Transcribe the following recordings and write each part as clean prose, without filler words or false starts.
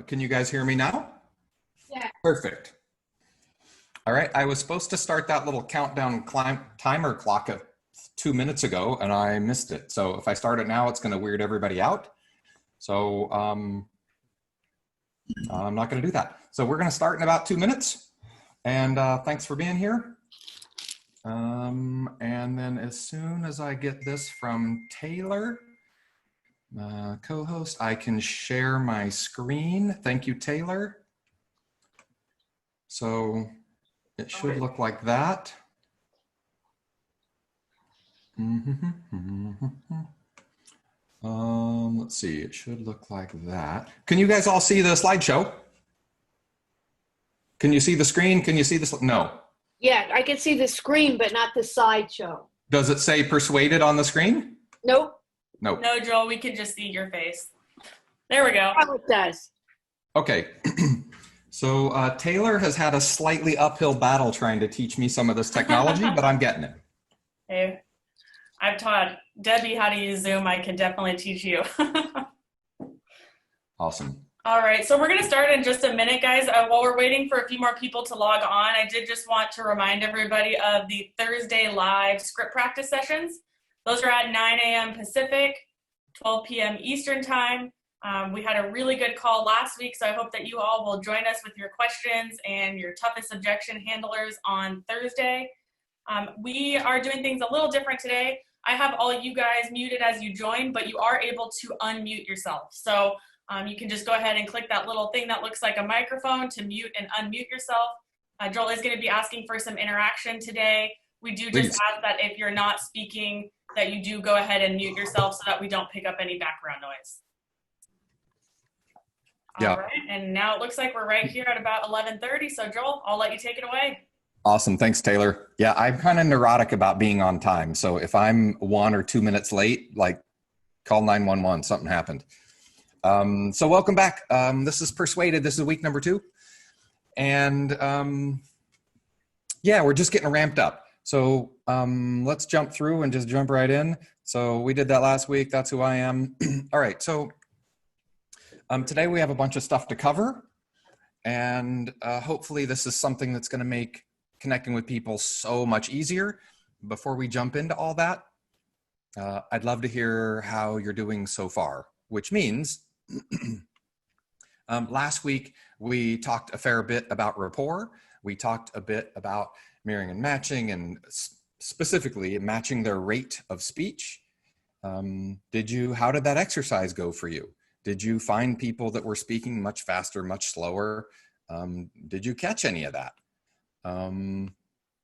Can you guys hear me now? Yeah. Perfect. All right, I was supposed to start that little countdown timer clock 2 minutes ago and I missed it. So if I start it now, it's gonna weird everybody out. So I'm not gonna do that. So we're gonna start in about 2 minutes. And thanks for being here. And then as soon as I get this from Taylor, co-host, I can share my screen. Thank you, Taylor. So it should look like that. Let's see, it should look like that. Can you guys all see the slideshow? Can you see the screen? Can you see this? No. Yeah, I can see the screen, but not the slideshow. Does it say Persuaded on the screen? Nope. Nope. No, Joel, we can just see your face. There we go. Oh, it does. Okay. So Taylor has had a slightly uphill battle trying to teach me some of this technology, but I'm getting it. Hey, I've taught Debbie how to use Zoom. I can definitely teach you. Awesome. All right, so we're going to start in just a minute, guys. While we're waiting for a few more people to log on, I did just want to remind everybody of the Thursday live script practice sessions. Those are at 9 a.m. Pacific, 12 p.m. Eastern time. We had a really good call last week, so I hope that you all will join us with your questions and your toughest objection handlers on Thursday. We are doing things a little different today. I have all you guys muted as you join, but you are able to unmute yourself. So you can just go ahead and click that little thing that looks like a microphone to mute and unmute yourself. Joel is going to be asking for some interaction today. We do just ask that if you're not speaking, that you do go ahead and mute yourself so that we don't pick up any background noise. Yeah. All right, and now it looks like we're right here at about 11:30. So Joel, I'll let you take it away. Awesome. Thanks, Taylor. Yeah, I'm kind of neurotic about being on time. So if I'm 1 or 2 minutes late, like call 911, something happened. So welcome back. This is Persuaded. This is week number 2. And yeah, we're just getting ramped up. So let's jump through and just jump right in. So we did that last week. That's who I am. All right. So today we have a bunch of stuff to cover. And hopefully this is something that's going to make connecting with people so much easier. Before we jump into all that, I'd love to hear how you're doing so far, which means last week we talked a fair bit about rapport. We talked a bit about mirroring and matching, and specifically matching their rate of speech. How did that exercise go for you? Did you find people that were speaking much faster, much slower? Did you catch any of that? And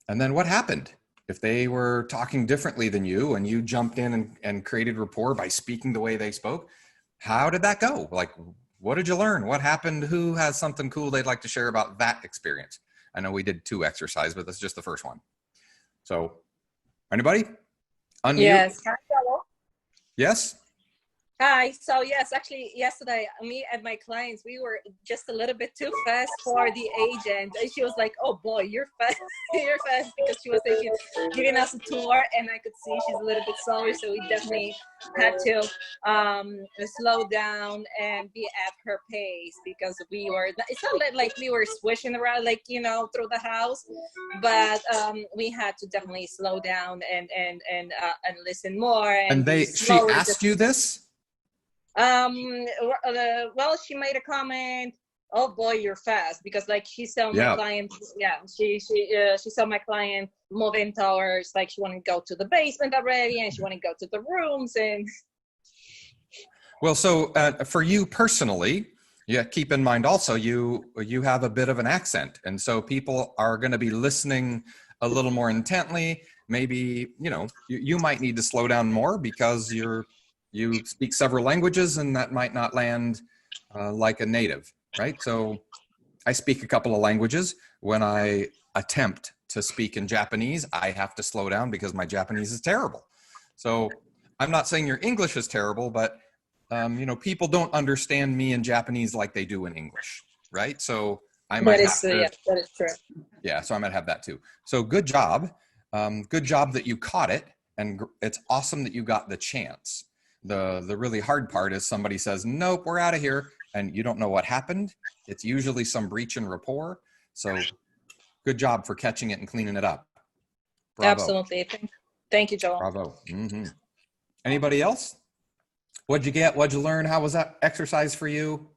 then what happened? If they were talking differently than you and you jumped in and created rapport by speaking the way they spoke, how did that go? Like, what did you learn? What happened? Who has something cool they'd like to share about that experience? I know we did 2 exercises, but that's just the first one. So anybody? Unmute. Yes. Yes? Hi. So yes, actually yesterday, me and my clients, we were just a little bit too fast for the agent. And she was like, oh boy, you're fast. You're fast, because she was giving us a tour and I could see she's a little bit slower. So we definitely had to slow down and be at her pace, because it's not like we were swishing around, like, through the house, but we had to definitely slow down and listen more. And she asked you this? Well, she made a comment, oh boy, you're fast, because like she saw my client, she saw my client moving towards, like, she wanted to go to the basement already and she wanted to go to the rooms. And well, so for you personally, yeah, keep in mind also you have a bit of an accent, and so people are going to be listening a little more intently. Maybe you might need to slow down more because you speak several languages, and that might not land like a native, right? So I speak a couple of languages. When I attempt to speak in Japanese, I have to slow down because my Japanese is terrible. So I'm not saying your English is terrible, but people don't understand me in Japanese like they do in English, right? So I might have to, yeah, that is true. Yeah, so I might have that too. So good job. Good job that you caught it, and it's awesome that you got the chance. The really hard part is somebody says, nope, we're out of here. and you don't know what happened, it's usually some breach in rapport. So good job for catching it and cleaning it up. Bravo. Absolutely. Thank you, Joel. Bravo. Anybody else? What'd you get? What'd you learn? How was that exercise for you?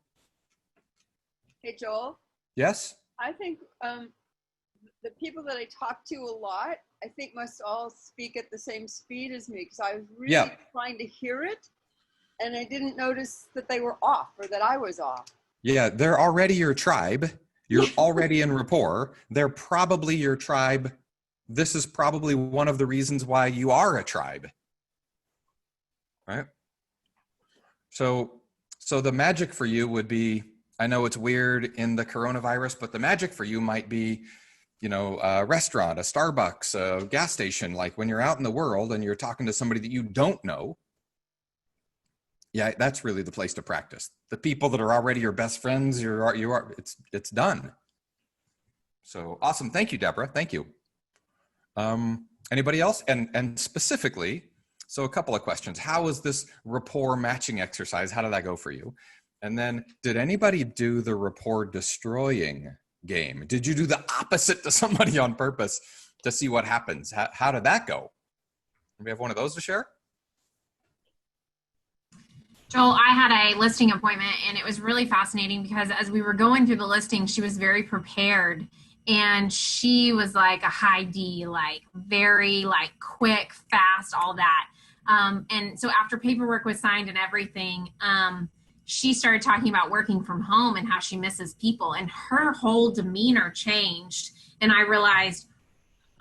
Hey, Joel. Yes? I think the people that I talk to a lot, I think must all speak at the same speed as me, because I was really trying to hear it, and I didn't notice that they were off or that I was off. Yeah, they're already your tribe. You're already in rapport. They're probably your tribe. This is probably one of the reasons why you are a tribe, right? So the magic for you would be, I know it's weird in the coronavirus, but the magic for you might be, you know, a restaurant, a Starbucks, a gas station, like when you're out in the world and you're talking to somebody that you don't know. Yeah, that's really the place to practice. The people that are already your best friends, it's done. So awesome. Thank you, Deborah. Thank you. Anybody else? And specifically, so a couple of questions. How was this rapport matching exercise? How did that go for you? And then did anybody do the rapport destroying game? Did you do the opposite to somebody on purpose to see what happens? How did that go? Do we have one of those to share? Joel, I had a listing appointment and it was really fascinating because as we were going through the listing, she was very prepared and she was like a high D, like very like quick, fast, all that. And so after paperwork was signed and everything, she started talking about working from home and how she misses people, and her whole demeanor changed. And I realized,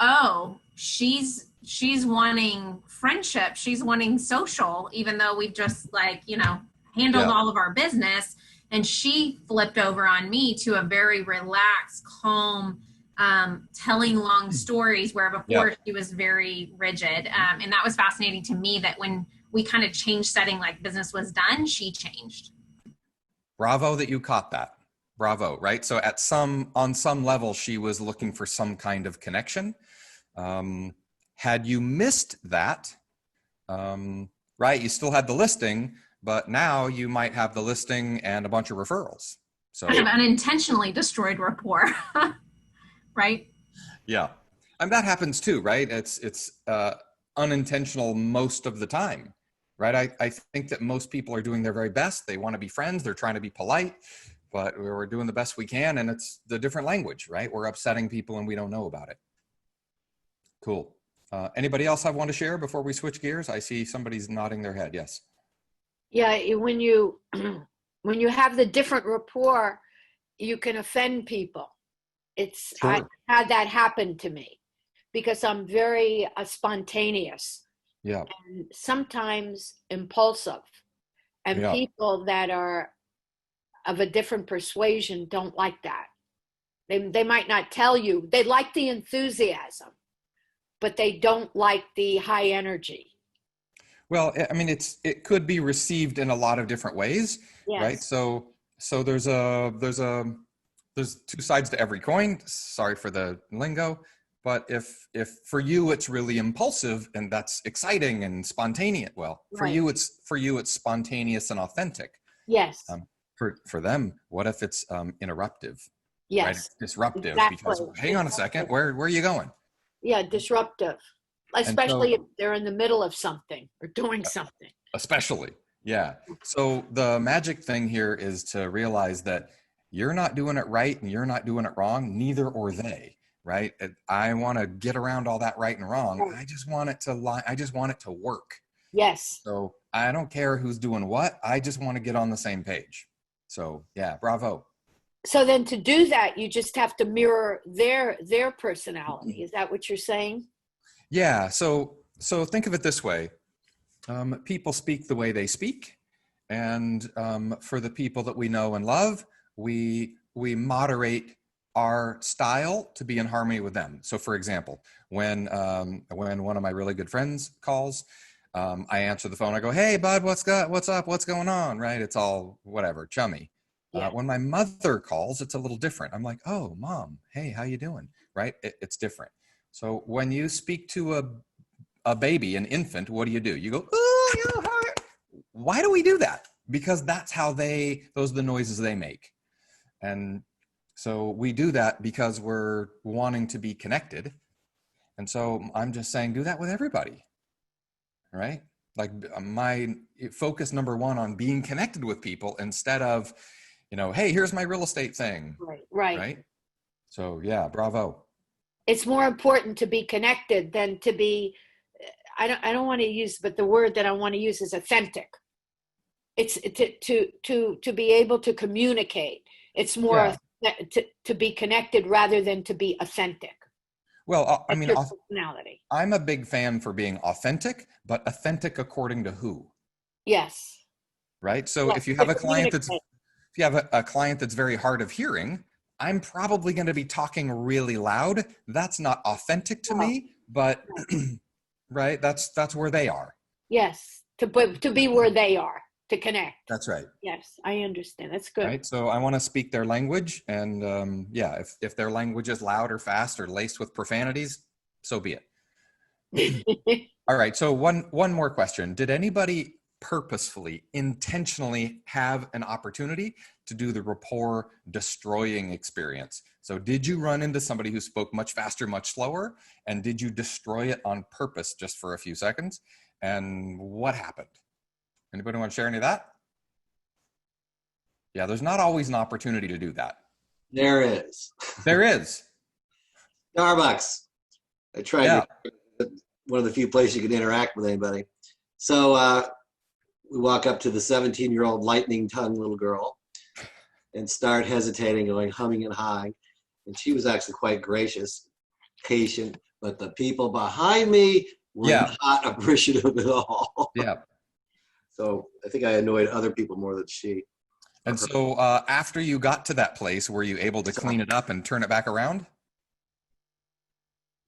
oh, she's wanting friendship. She's wanting social, even though we've just handled all of our business. And she flipped over on me to a very relaxed, calm, telling long stories, where before she was very rigid. And that was fascinating to me, that when we kind of changed setting, like business was done, she changed. Bravo that you caught that. Bravo, right? So on some level, she was looking for some kind of connection. Had you missed that, right, you still had the listing, but now you might have the listing and a bunch of referrals. So kind of unintentionally destroyed rapport, right? Yeah, and that happens too, right? It's unintentional most of the time, right? I think that most people are doing their very best. They want to be friends. They're trying to be polite, but we're doing the best we can, and it's the different language, right? We're upsetting people and we don't know about it. Cool. Anybody else have one to share before we switch gears? I see somebody's nodding their head. Yes. Yeah, when you have the different rapport, you can offend people. Sure. I had that happen to me because I'm very spontaneous. Yeah. And sometimes impulsive. And people that are of a different persuasion don't like that. They might not tell you. They like the enthusiasm, but they don't like the high energy. Well, I mean, it could be received in a lot of different ways, right? So there's two sides to every coin. Sorry for the lingo, but if for you it's really impulsive and that's exciting and spontaneous, well, for you it's spontaneous and authentic. Yes. For them, what if it's interruptive? Yes. Right? It's disruptive. Exactly. Because hang on a second, where are you going? Yeah, disruptive. Especially if they're in the middle of something or doing something. Especially, yeah. So the magic thing here is to realize that you're not doing it right and you're not doing it wrong, neither are they, right? I want to get around all that right and wrong. Right. I just want it to work. Yes. So I don't care who's doing what. I just want to get on the same page. So yeah, bravo. So then to do that, you just have to mirror their personality. Is that what you're saying? Yeah. So think of it this way. People speak the way they speak. And for the people that we know and love, we moderate our style to be in harmony with them. So for example, when one of my really good friends calls, I answer the phone. I go, "Hey, bud, what's up? What's going on?" Right? It's all whatever, chummy. Yeah. When my mother calls, it's a little different. I'm like, "Oh, mom, hey, how you doing?" Right? It's different. So when you speak to a baby, an infant, what do? You go, "Oh, you heart." Why do we do that? because that's how those are the noises they make. And so we do that because we're wanting to be connected. And so I'm just saying, do that with everybody, right? Like my focus number one on being connected with people instead of, hey, here's my real estate thing. Right. So yeah, bravo. It's more important to be connected than to be, I don't want to use, but the word that I want to use is authentic. It's to be able to communicate. It's more to be connected rather than to be authentic. Well, I mean, personality. I'm a big fan for being authentic, but authentic according to who? Yes. Right. So if you have a client that's very hard of hearing, I'm probably going to be talking really loud. That's not authentic to me, but right. That's where they are. Yes. To be where they are, to connect. That's right. Yes, I understand. That's good. Right. So I want to speak their language, and if their language is loud or fast or laced with profanities, so be it. All right. So one more question. Did anybody purposefully, intentionally have an opportunity to do the rapport destroying experience? So did you run into somebody who spoke much faster, much slower, and did you destroy it on purpose just for a few seconds? And what happened? Anybody want to share any of that? Yeah, there's not always an opportunity to do that. There is. There is. Starbucks. I tried one of the few places you can interact with anybody. So we walk up to the 17-year-old lightning tongue little girl and start hesitating, going humming and hawing. And she was actually quite gracious, patient, but the people behind me were not appreciative at all. Yeah. So I think I annoyed other people more than she. And so after you got to that place, were you able to clean it up and turn it back around?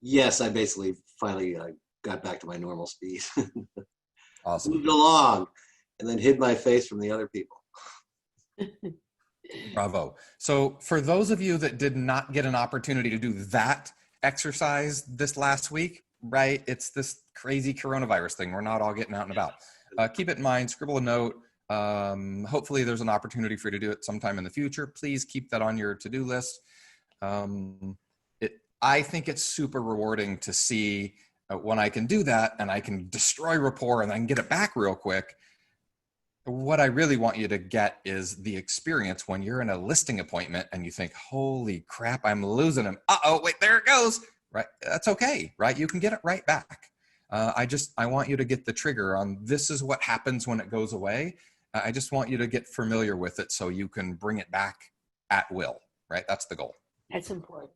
Yes, I basically finally got back to my normal speed. Awesome. Moved along and then hid my face from the other people. Bravo. So for those of you that did not get an opportunity to do that exercise this last week, right? It's this crazy coronavirus thing. We're not all getting out and about. Keep it in mind, scribble a note. Hopefully there's an opportunity for you to do it sometime in the future. Please keep that on your to-do list. I think it's super rewarding to see when I can do that and I can destroy rapport and I can get it back real quick. What I really want you to get is the experience when you're in a listing appointment and you think, holy crap, I'm losing him. Uh-oh, wait, there it goes. Right? That's okay, right? You can get it right back. I want you to get the trigger on this is what happens when it goes away. I just want you to get familiar with it so you can bring it back at will, right? That's the goal. That's important,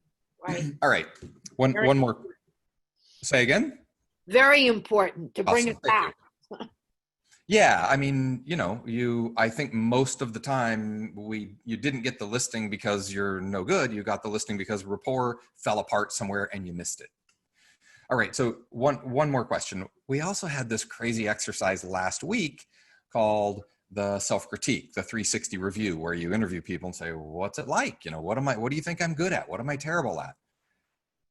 right? All right. One more. Say again? Very important to bring it back. Yeah, I mean, I think most of the time you didn't get the listing because you're no good. You got the listing because rapport fell apart somewhere and you missed it. All right, so one more question. We also had this crazy exercise last week called the self-critique, the 360 review, where you interview people and say, what's it like? What do you think I'm good at? What am I terrible at?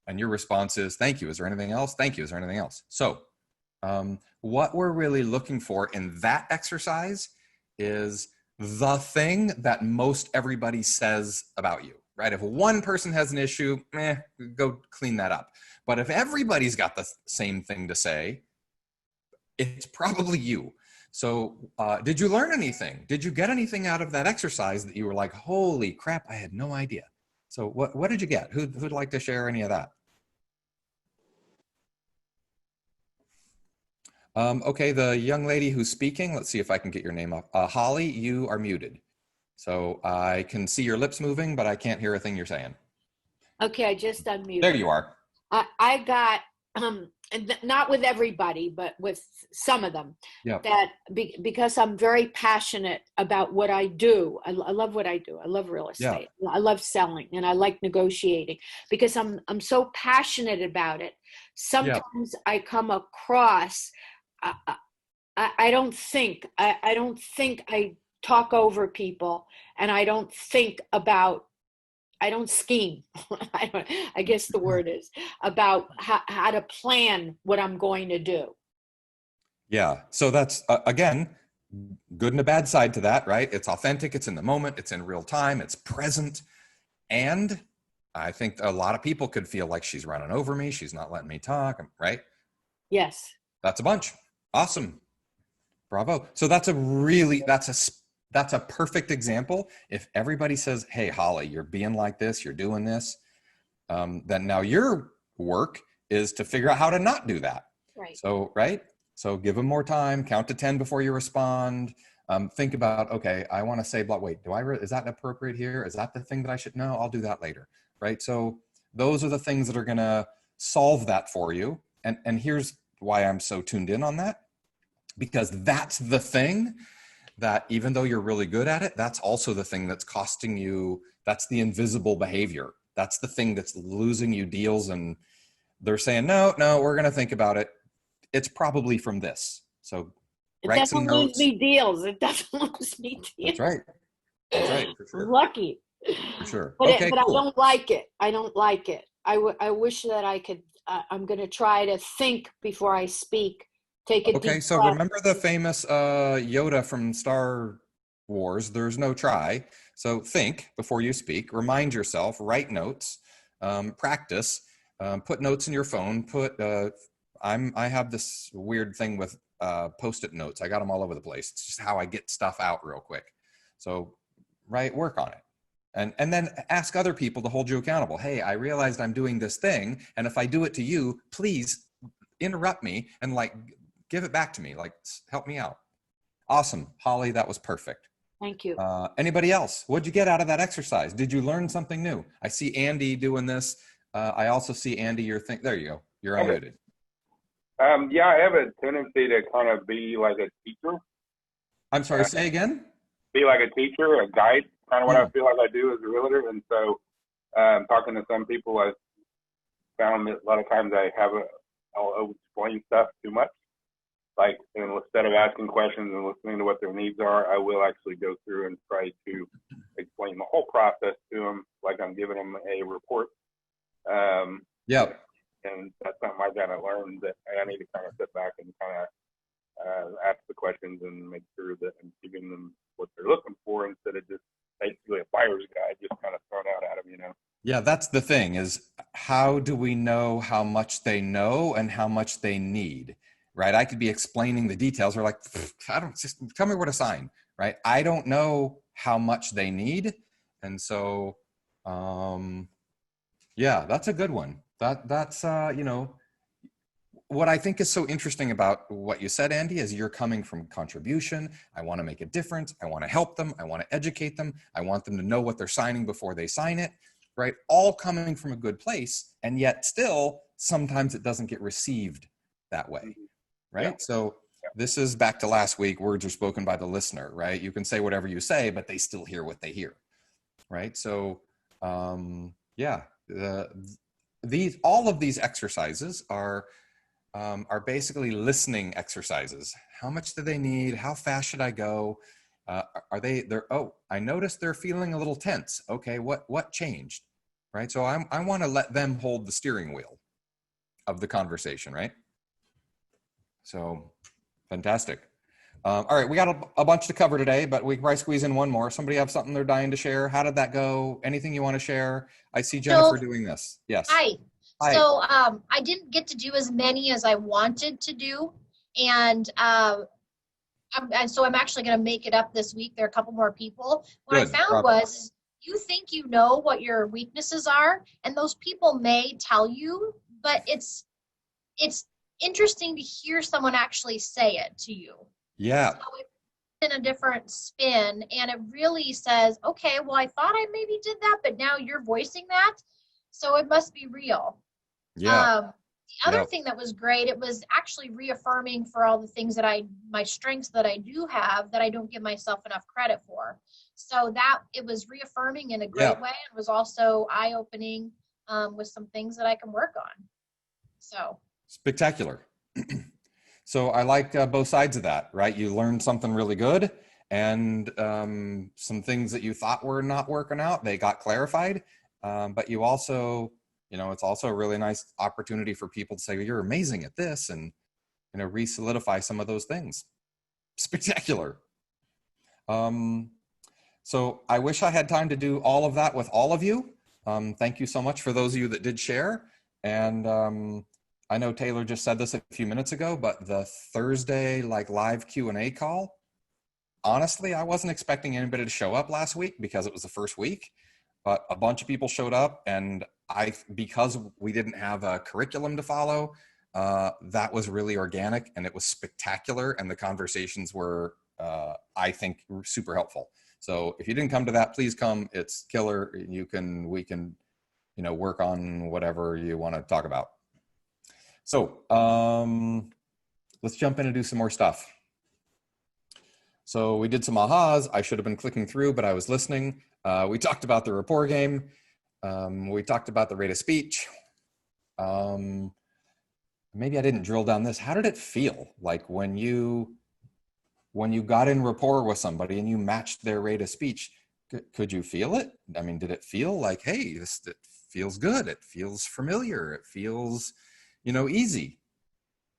And your response is, thank you. Is there anything else? Thank you. Is there anything else? So what we're really looking for in that exercise is the thing that most everybody says about you, right? If one person has an issue, go clean that up. But if everybody's got the same thing to say, it's probably you. So did you learn anything? Did you get anything out of that exercise that you were like, holy crap, I had no idea? So what did you get? Who'd like to share any of that? Okay, the young lady who's speaking, let's see if I can get your name up. Holly, you are muted. So I can see your lips moving, but I can't hear a thing you're saying. Okay, I just unmuted. There you are. I got, not with everybody, but with some of them, that because I'm very passionate about what I do. I love what I do. I love real estate. Yeah. I love selling and I like negotiating because I'm so passionate about it. Sometimes I come across, I don't think I talk over people, and I don't scheme. I guess the word is about how to plan what I'm going to do. Yeah. So that's, again, good and a bad side to that, right? It's authentic, it's in the moment, it's in real time, it's present. And I think a lot of people could feel like she's running over me, she's not letting me talk, right? Yes. That's a bunch. Awesome. Bravo. So that's a perfect example. If everybody says, hey, Holly, you're being like this, you're doing this, then now your work is to figure out how to not do that. Right. So, right? So give them more time, count to 10 before you respond. Think about, okay, I want to say, wait, is that appropriate here? Is that the thing that I should know? I'll do that later, right? So those are the things that are going to solve that for you. And here's why I'm so tuned in on that, because that's the thing that even though you're really good at it, that's also the thing that's costing you, that's the invisible behavior. That's the thing that's losing you deals. And they're saying, no, we're going to think about it. It's probably from this. So write some notes. It doesn't lose me deals. It doesn't lose me deals. That's right. That's right. For sure. Lucky. For sure. But, okay, but cool. I don't like it. I don't like it. I wish that I could, I'm going to try to think before I speak. Take a Okay, deep so breath. remember the famous Yoda from Star Wars, there's no try. So think before you speak, remind yourself, write notes, practice, put notes in your phone, I have this weird thing with Post-it notes. I got them all over the place. It's just how I get stuff out real quick. So work on it. And then ask other people to hold you accountable. Hey, I realized I'm doing this thing. And if I do it to you, please interrupt me and give it back to me. Help me out. Awesome. Holly, that was perfect. Thank you. Anybody else? What'd you get out of that exercise? Did you learn something new? I see Andy doing this. I also see Andy, there you go. You're unmuted. Yeah, I have a tendency to kind of be like a teacher. I'm sorry, say again? Be like a teacher, a guide, kind of what I feel like I do as a realtor. And so talking to some people, I've found that a lot of times I'll explain stuff too much. And instead of asking questions and listening to what their needs are, I will actually go through and try to explain the whole process to them, like I'm giving them a report. And that's something I got to learn, that I need to kind of sit back and kind of ask the questions and make sure that I'm giving them what they're looking for instead of just basically a buyer's guide just kind of thrown out at them, Yeah, that's the thing, is how do we know how much they know and how much they need, right? I could be explaining the details. Or tell me where to sign, right? I don't know how much they need. And so, yeah, that's a good one. That's what I think is so interesting about what you said, Andy, is you're coming from contribution. I want to make a difference. I want to help them. I want to educate them. I want them to know what they're signing before they sign it, right? All coming from a good place. And yet still, sometimes it doesn't get received that way, right? Yeah. So this is back to last week, words are spoken by the listener, right? You can say whatever you say, but they still hear what they hear, right? So all of these exercises are basically listening exercises. How much do they need? How fast should I go? I noticed they're feeling a little tense. Okay, what changed? Right? So I want to let them hold the steering wheel of the conversation, right? So fantastic. All right, we got a bunch to cover today, but we can probably squeeze in one more. Somebody have something they're dying to share? How did that go? Anything you want to share? I see Jennifer doing this. Yes. Hi. Hi. So I didn't get to do as many as I wanted to do. And so I'm actually going to make it up this week. There are a couple more people. What I found was you think you know what your weaknesses are, and those people may tell you, but it's interesting to hear someone actually say it to you. Yeah. So it's in a different spin, and it really says, okay, well, I thought I maybe did that, but now you're voicing that, so it must be real. Yeah. The other thing that was great, it was actually reaffirming for all the things my strengths that I do have that I don't give myself enough credit for. So it was reaffirming in a great way, and was also eye-opening with some things that I can work on. So spectacular. So I like both sides of that, right? You learned something really good, and some things that you thought were not working out, they got clarified. But you also, it's also a really nice opportunity for people to say, you're amazing at this, and, re-solidify some of those things. spectacular. So I wish I had time to do all of that with all of you. Thank you so much for those of you that did share. And I know Taylor just said this a few minutes ago, but the Thursday live Q&A call, honestly, I wasn't expecting anybody to show up last week because it was the first week, but a bunch of people showed up, and because we didn't have a curriculum to follow, that was really organic and it was spectacular, and the conversations were, I think, super helpful. So if you didn't come to that, please come. It's killer. We can, work on whatever you want to talk about. So let's jump in and do some more stuff. So we did some ahas. I should have been clicking through, but I was listening. We talked about the rapport game. We talked about the rate of speech. Maybe I didn't drill down this. How did it feel like when you got in rapport with somebody and you matched their rate of speech? Could you feel it? I mean, did it feel like, hey, it feels good. It feels familiar. It feels, easy.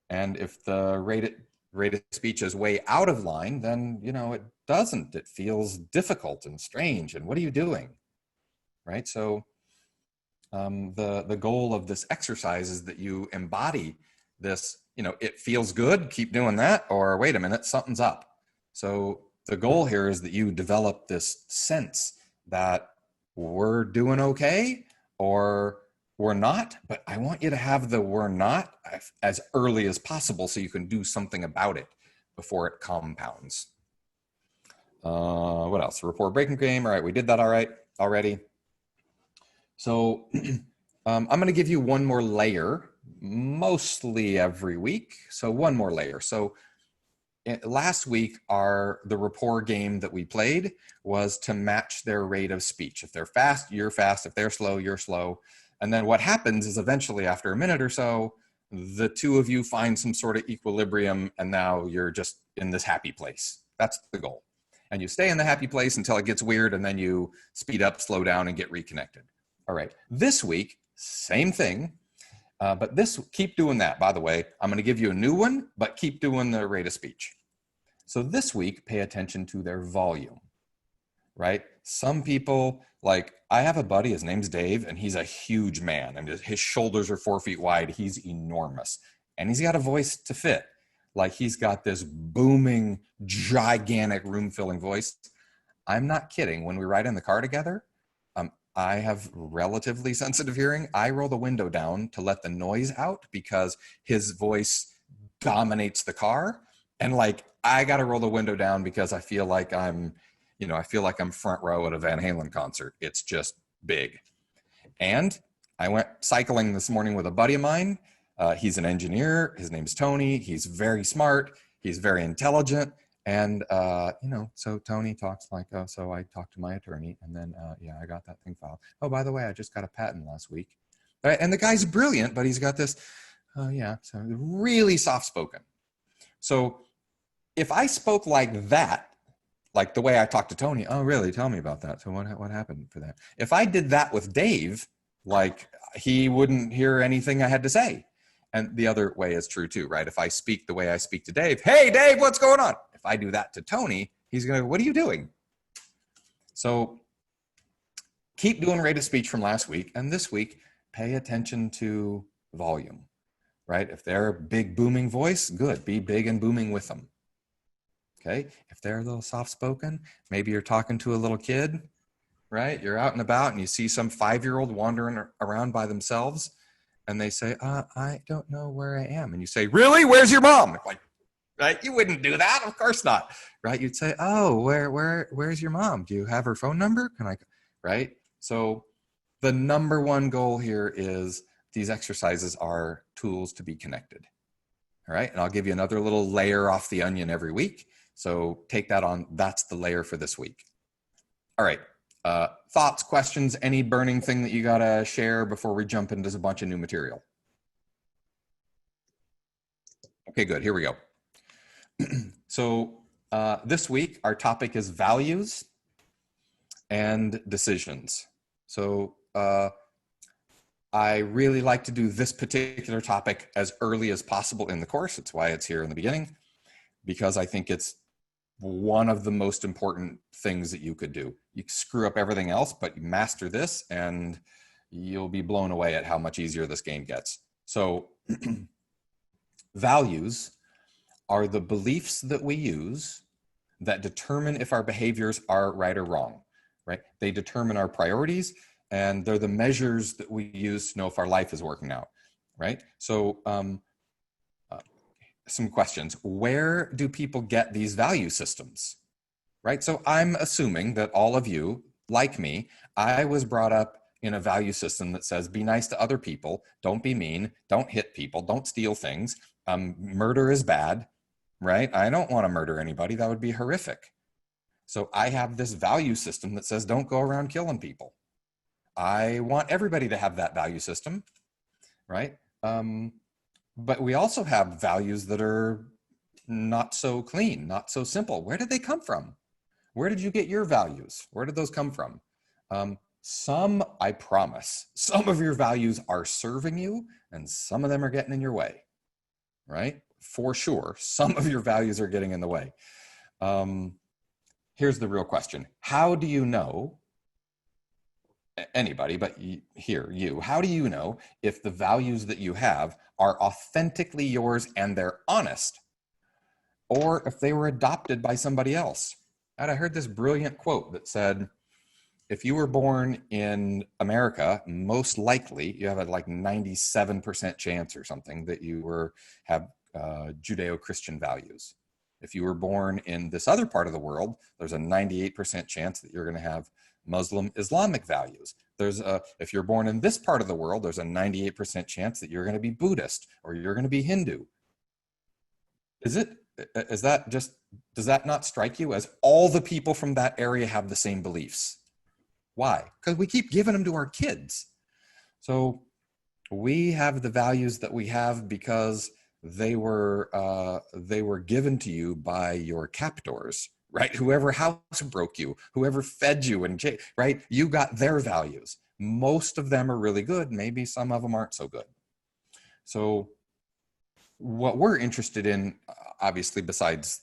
And if the rate of speech is way out of line, then, it doesn't. It feels difficult and strange. And what are you doing? Right? So the goal of this exercise is that you embody this, it feels good, keep doing that, or wait a minute, something's up. So the goal here is that you develop this sense that we're doing okay or we're not, but I want you to have the we're not as early as possible so you can do something about it before it compounds. What else? Rapport breaking game. All right, we did that all right already. So I'm going to give you one more layer, mostly every week. So one more layer. So last week, the rapport game that we played was to match their rate of speech. If they're fast, you're fast. If they're slow, you're slow. And then what happens is eventually after a minute or so, the two of you find some sort of equilibrium, and now you're just in this happy place. That's the goal. And you stay in the happy place until it gets weird, and then you speed up, slow down, and get reconnected. All right, this week, same thing, but keep doing that. By the way, I'm gonna give you a new one, but keep doing the rate of speech. So this week, pay attention to their volume, right? Some people, I have a buddy, his name's Dave, and he's a huge man, and his shoulders are 4 feet wide. He's enormous, and he's got a voice to fit. He's got this booming, gigantic, room-filling voice. I'm not kidding. When we ride in the car together, I have relatively sensitive hearing. I roll the window down to let the noise out because his voice dominates the car. And I got to roll the window down because I feel like I'm front row at a Van Halen concert. It's just big. And I went cycling this morning with a buddy of mine. He's an engineer. His name's Tony. He's very smart. He's very intelligent. And, so Tony talks so I talked to my attorney, and then, I got that thing filed. Oh, by the way, I just got a patent last week. Right? And the guy's brilliant, but he's got this, so really soft-spoken. So if I spoke like that, like the way I talked to Tony, oh, really? Tell me about that. So what happened for that? If I did that with Dave, he wouldn't hear anything I had to say. And the other way is true too, right? If I speak the way I speak to Dave, hey, Dave, what's going on? If I do that to Tony, he's going to go, what are you doing? So keep doing rate of speech from last week. And this week, pay attention to volume, right? If they're a big booming voice, good. Be big and booming with them. Okay. If they're a little soft spoken, maybe you're talking to a little kid, right? You're out and about and you see some 5-year-old wandering around by themselves. And they say, I don't know where I am. And you say, really? Where's your mom? Right? You wouldn't do that. Of course not. Right? You'd say, oh, where's your mom? Do you have her phone number? Right? So the number one goal here is these exercises are tools to be connected. All right. And I'll give you another little layer off the onion every week. So take that on. That's the layer for this week. All right. Thoughts, questions, any burning thing that you got to share before we jump into a bunch of new material? Okay, good. Here we go. So this week, our topic is values and decisions. So I really like to do this particular topic as early as possible in the course. It's why it's here in the beginning, because I think it's one of the most important things that you could do. You screw up everything else, but you master this and you'll be blown away at how much easier this game gets. So values are the beliefs that we use that determine if our behaviors are right or wrong, right? They determine our priorities, and they're the measures that we use to know if our life is working out, right? So some questions. Where do people get these value systems, right? So I'm assuming that all of you, like me, I was brought up in a value system that says, be nice to other people, don't be mean, don't hit people, don't steal things, murder is bad, right? I don't want to murder anybody. That would be horrific. So I have this value system that says, don't go around killing people. I want everybody to have that value system, right? But we also have values that are not so clean, not so simple. Where did they come from? Where did you get your values? Where did those come from? Some, I promise, some of your values are serving you and some of them are getting in your way, right? For sure, some of your values are getting in the way. Here's the real question. How do you know, anybody, but you, how do you know if the values that you have are authentically yours and they're honest, or if they were adopted by somebody else? And I heard this brilliant quote that said, if you were born in America, most likely you have a like 97% chance or something that you have Judeo-Christian values. If you were born in this other part of the world, there's a 98% chance that you're going to have Muslim Islamic values. If you're born in this part of the world, there's a 98% chance that you're going to be Buddhist or you're going to be Hindu. Does that not strike you as all the people from that area have the same beliefs? Why? Because we keep giving them to our kids. So we have the values that we have because they were given to you by your captors, right? Whoever house broke you, whoever fed you, right? You got their values. Most of them are really good. Maybe some of them aren't so good. So what we're interested in, obviously, besides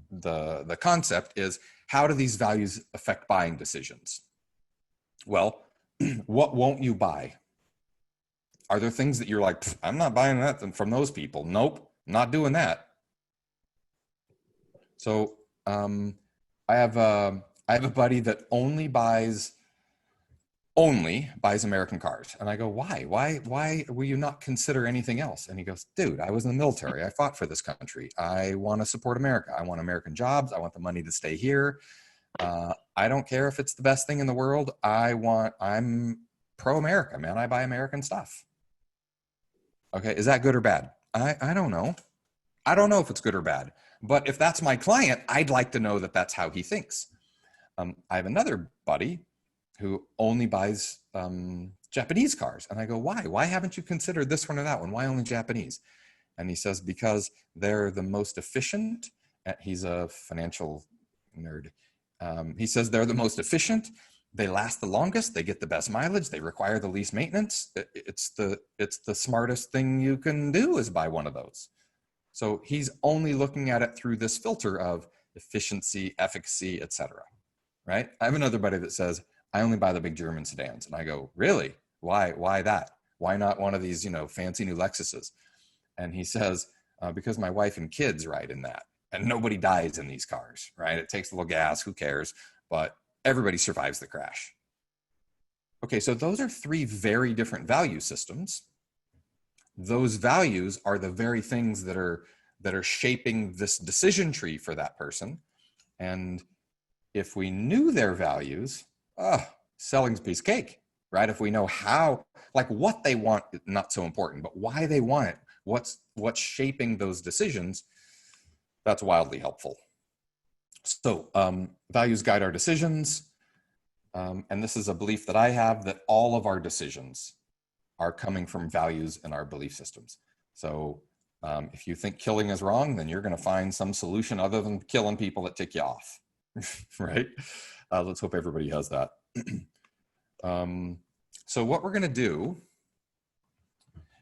the concept, is how do these values affect buying decisions? Well, what won't you buy? Are there things that you're like, I'm not buying that from those people? Nope, not doing that. So I have a buddy that only buys American cars. And I go, why? Why will you not consider anything else? And he goes, dude, I was in the military. I fought for this country. I want to support America. I want American jobs. I want the money to stay here. I don't care if it's the best thing in the world. I'm pro-America, man. I buy American stuff. Okay, is that good or bad? I don't know. I don't know if it's good or bad. But if that's my client, I'd like to know that that's how he thinks. I have another buddy who only buys Japanese cars. And I go, why? Why haven't you considered this one or that one? Why only Japanese? And he says, because they're the most efficient. He's a financial nerd. He says they're the most efficient. They last the longest. They get the best mileage. They require the least maintenance. It's the smartest thing you can do is buy one of those. So he's only looking at it through this filter of efficiency, efficacy, etc. Right? I have another buddy that says, I only buy the big German sedans. And I go, really? Why that? Why not one of these, fancy new Lexuses? And he says, because my wife and kids ride in that. And nobody dies in these cars, right? It takes a little gas, who cares? But everybody survives the crash. Okay, so those are three very different value systems. Those values are the very things that are shaping this decision tree for that person. And if we knew their values, selling's a piece of cake, right? If we know how, like what they want, not so important, but why they want it, what's shaping those decisions, that's wildly helpful. So values guide our decisions. And this is a belief that I have, that all of our decisions are coming from values in our belief systems. So if you think killing is wrong, then you're going to find some solution other than killing people that tick you off, right? Let's hope everybody has that. So what we're going to do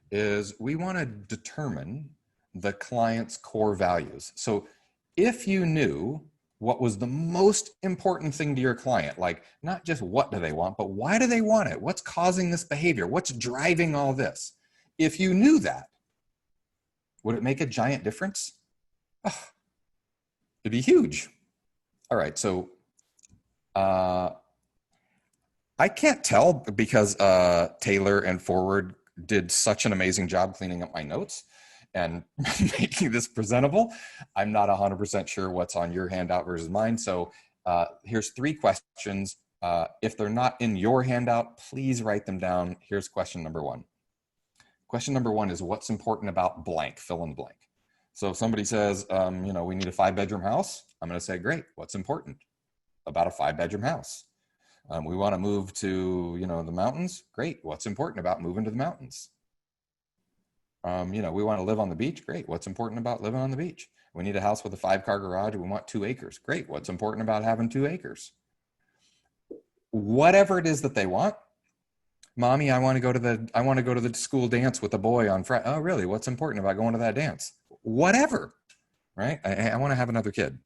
is we want to determine the client's core values. So if you knew what was the most important thing to your client, like not just what do they want, but why do they want it? What's causing this behavior? What's driving all this? If you knew that, would it make a giant difference? Oh, it'd be huge. All right, so I can't tell because Taylor and Forward did such an amazing job cleaning up my notes and making this presentable. I'm not 100% sure what's on your handout versus mine. So here's 3 questions. If they're not in your handout, please write them down. Here's question number 1. Question number 1 is what's important about blank, fill in blank. So if somebody says, you know, we need a 5-bedroom house, I'm going to say, great, what's important about a 5-bedroom house? We want to move to, you know, the mountains. Great. What's important about moving to the mountains? You know, we want to live on the beach. Great. What's important about living on the beach? We need a house with a 5-car garage. We want 2 acres. Great. What's important about having 2 acres? Whatever it is that they want. Mommy, I want to go to the school dance with a boy on Friday. Oh, really? What's important about going to that dance? Whatever. Right? I want to have another kid.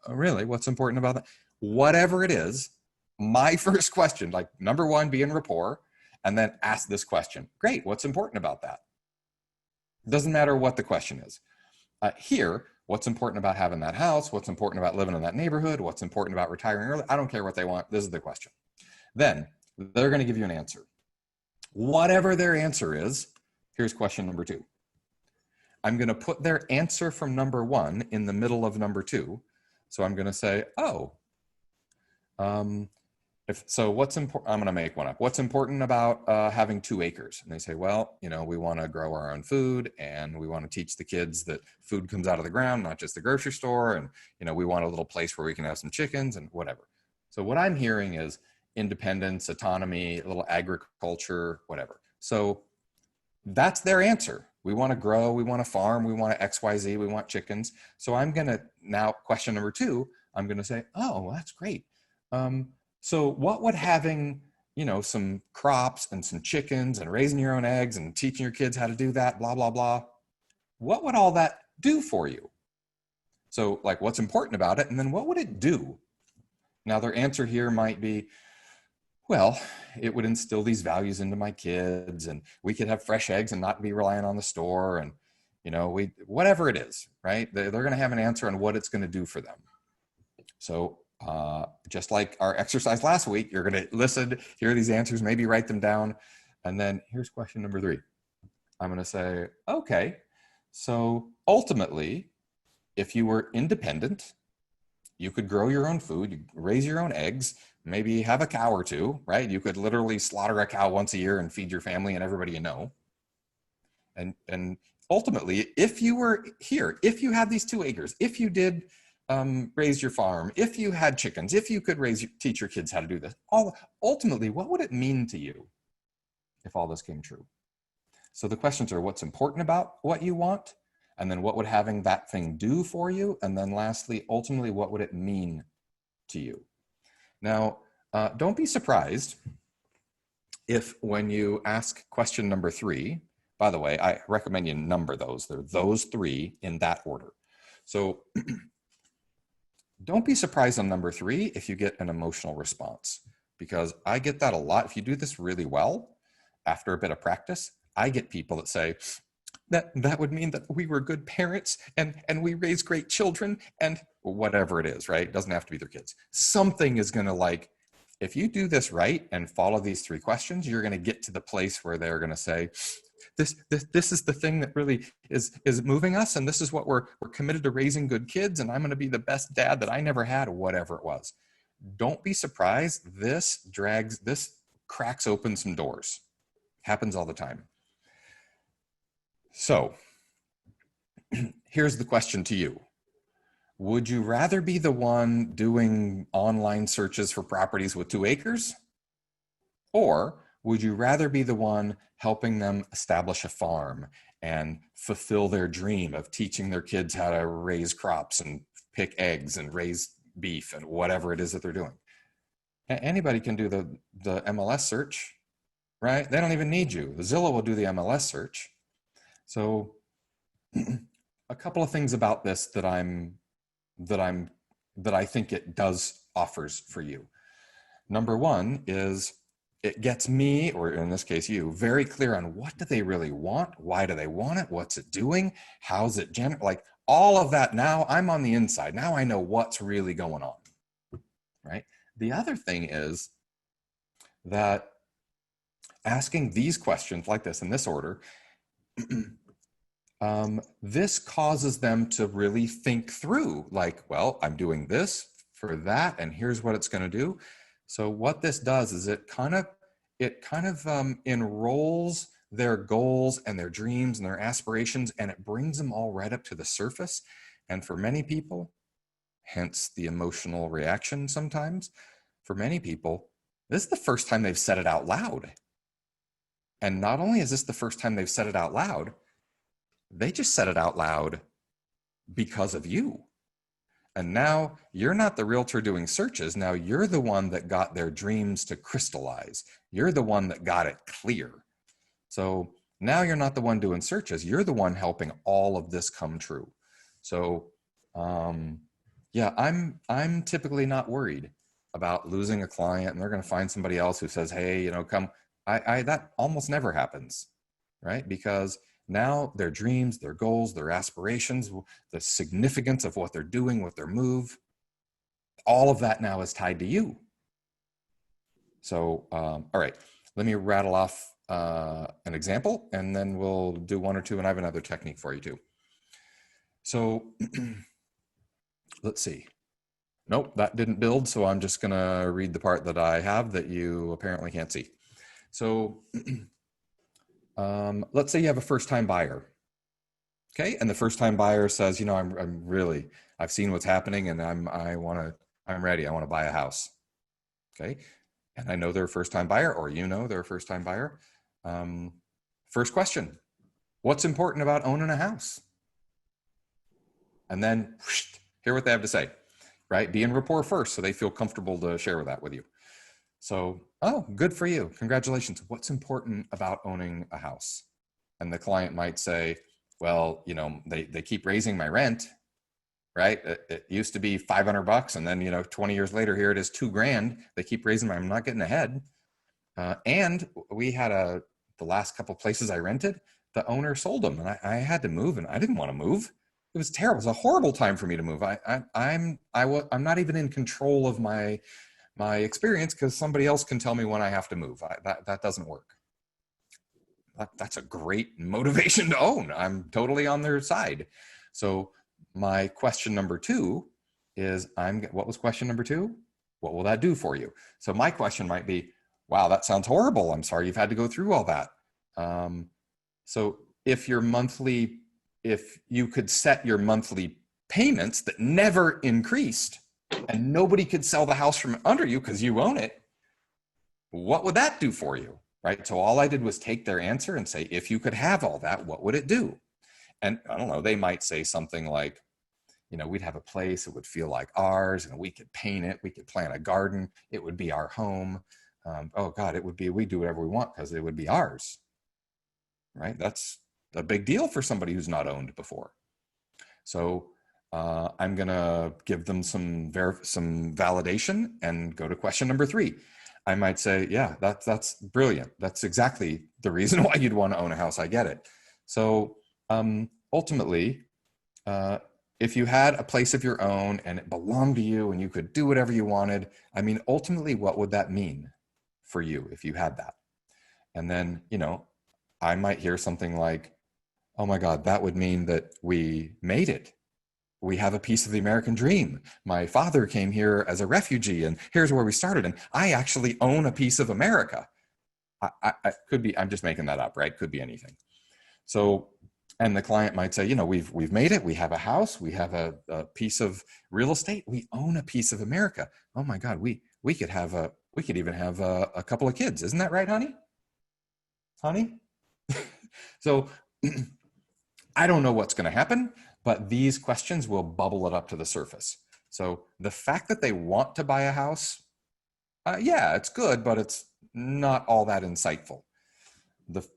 Really? What's important about that? Whatever it is. My first question, like number 1, be in rapport, and then ask this question. Great, what's important about that? Doesn't matter what the question is. Here, what's important about having that house? What's important about living in that neighborhood? What's important about retiring early? I don't care what they want. This is the question. Then they're going to give you an answer. Whatever their answer is, here's question number 2. I'm going to put their answer from number 1 in the middle of number 2. So I'm going to say, oh, what's important? I'm going to make one up. What's important about having 2 acres? And they say, well, you know, we want to grow our own food, and we want to teach the kids that food comes out of the ground, not just the grocery store. And, you know, we want a little place where we can have some chickens and whatever. So what I'm hearing is independence, autonomy, a little agriculture, whatever. So that's their answer. We want to grow, we want to farm, we want to XYZ, we want chickens. So I'm going to now, question number 2, I'm going to say, oh, well, that's great. So what would having, you know, some crops and some chickens and raising your own eggs and teaching your kids how to do that, blah, blah, blah, what would all that do for you? So like, what's important about it? And then what would it do? Now their answer here might be, well, it would instill these values into my kids, and we could have fresh eggs and not be relying on the store. And, you know, whatever it is, right? They're going to have an answer on what it's going to do for them. So just like our exercise last week, you're going to listen, hear these answers, maybe write them down. And then here's question number 3. I'm going to say, okay, so ultimately, if you were independent, you could grow your own food, you raise your own eggs, maybe have a cow or 2, right? You could literally slaughter a cow once a year and feed your family and everybody you know. And ultimately, if you were here, if you had these 2 acres, if you did raise your farm, if you had chickens, if you could teach your kids how to do this, ultimately, what would it mean to you if all this came true? So the questions are, what's important about what you want? And then what would having that thing do for you? And then lastly, ultimately, what would it mean to you? Now, don't be surprised if when you ask question number 3, by the way, I recommend you number those. They're those 3 in that order. So don't be surprised on number 3 if you get an emotional response, because I get that a lot. If you do this really well, after a bit of practice, I get people that say, that would mean that we were good parents and we raised great children and whatever it is, right? It doesn't have to be their kids. Something is going to, like, if you do this right and follow these 3 questions, you're going to get to the place where they're going to say, this is the thing that really is moving us, and this is what we're committed to raising good kids, and I'm going to be the best dad that I never had, or whatever it was. Don't be surprised. This cracks open some doors. Happens all the time. So here's the question to you. Would you rather be the one doing online searches for properties with 2 acres? Or would you rather be the one helping them establish a farm and fulfill their dream of teaching their kids how to raise crops and pick eggs and raise beef and whatever it is that they're doing? Anybody can do the MLS search, right? They don't even need you. The Zillow will do the MLS search. So a couple of things about this that I'm that I think it does offers for you. Number one is it gets me, or in this case you, very clear on what do they really want? Why do they want it? What's it doing? How's it like all of that. Now I'm on the inside. Now I know what's really going on, right? The other thing is that asking these questions like this in this order, this causes them to really think through like, well, I'm doing this for that, and here's what it's going to do. So what this does is it kind of enrolls their goals and their dreams and their aspirations, and it brings them all right up to the surface. And for many people, hence the emotional reaction sometimes, for many people, this is the first time they've said it out loud. And not only is this the first time they've said it out loud, they just said it out loud because of you. And now you're not the realtor doing searches. Now you're the one that got their dreams to crystallize. You're the one that got it clear. So now you're not the one doing searches. You're the one helping all of this come true. So yeah, I'm typically not worried about losing a client and they're going to find somebody else who says, hey, come. That almost never happens, right? Because now their dreams, their goals, their aspirations, the significance of what they're doing with their move, all of that now is tied to you. So, all right, let me rattle off an example and then we'll do one or two, and I have another technique for you too. So let's see. Nope, that didn't build. So I'm just gonna read the part that I have that you apparently can't see. So let's say you have a first-time buyer, okay? And the first-time buyer says, I've seen what's happening and I'm ready. I want to buy a house, okay? And I know they're a first-time buyer, or they're a first-time buyer. First question, what's important about owning a house? And then hear what they have to say, right? Be in rapport first so they feel comfortable to share that with you. So, oh, good for you. Congratulations. What's important about owning a house? And the client might say, well, they keep raising my rent, right? It used to be $500 and then, 20 years later, here it is $2,000. They keep raising I'm not getting ahead. And we had the last couple places I rented, the owner sold them and I had to move and I didn't want to move. It was terrible. It was a horrible time for me to move. I'm not even in control of my experience because somebody else can tell me when I have to move. That doesn't work. That's a great motivation to own. I'm totally on their side. So my question number two is, what was question number two? What will that do for you? So my question might be, wow, that sounds horrible. I'm sorry you've had to go through all that. So if you could set your monthly payments that never increased and nobody could sell the house from under you because you own it, what would that do for you, right? So all I did was take their answer and say, if you could have all that, what would it do? And I don't know, they might say something like, we'd have a place, it would feel like ours, and we could paint it, we could plant a garden, it would be our home. Oh God, we'd do whatever we want because it would be ours, right? That's a big deal for somebody who's not owned before. So I'm gonna give them some validation and go to question number three. I might say, yeah, that's brilliant. That's exactly the reason why you'd want to own a house. I get it. So ultimately, if you had a place of your own and it belonged to you and you could do whatever you wanted, ultimately, what would that mean for you if you had that? And then, I might hear something like, oh my God, that would mean that we made it. We have a piece of the American dream. My father came here as a refugee and here's where we started. And I actually own a piece of America. I could be, I'm just making that up, right? Could be anything. So, and the client might say, we've made it. We have a house. We have a piece of real estate. We own a piece of America. Oh my God, we could even have a couple of kids. Isn't that right, honey? Honey? So I don't know what's going to happen, but these questions will bubble it up to the surface. So the fact that they want to buy a house, yeah, it's good, but it's not all that insightful.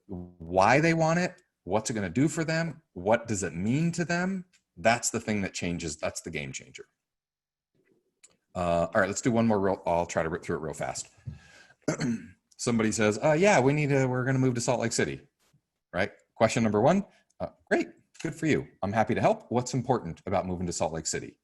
Why they want it, what's it going to do for them, what does it mean to them, That's the thing that changes. That's the game changer. All right, let's do one more. I'll try to rip through it real fast. Somebody says, yeah, we're going to move to Salt Lake City, right? Question number one, great, good for you. I'm happy to help. What's important about moving to Salt Lake City?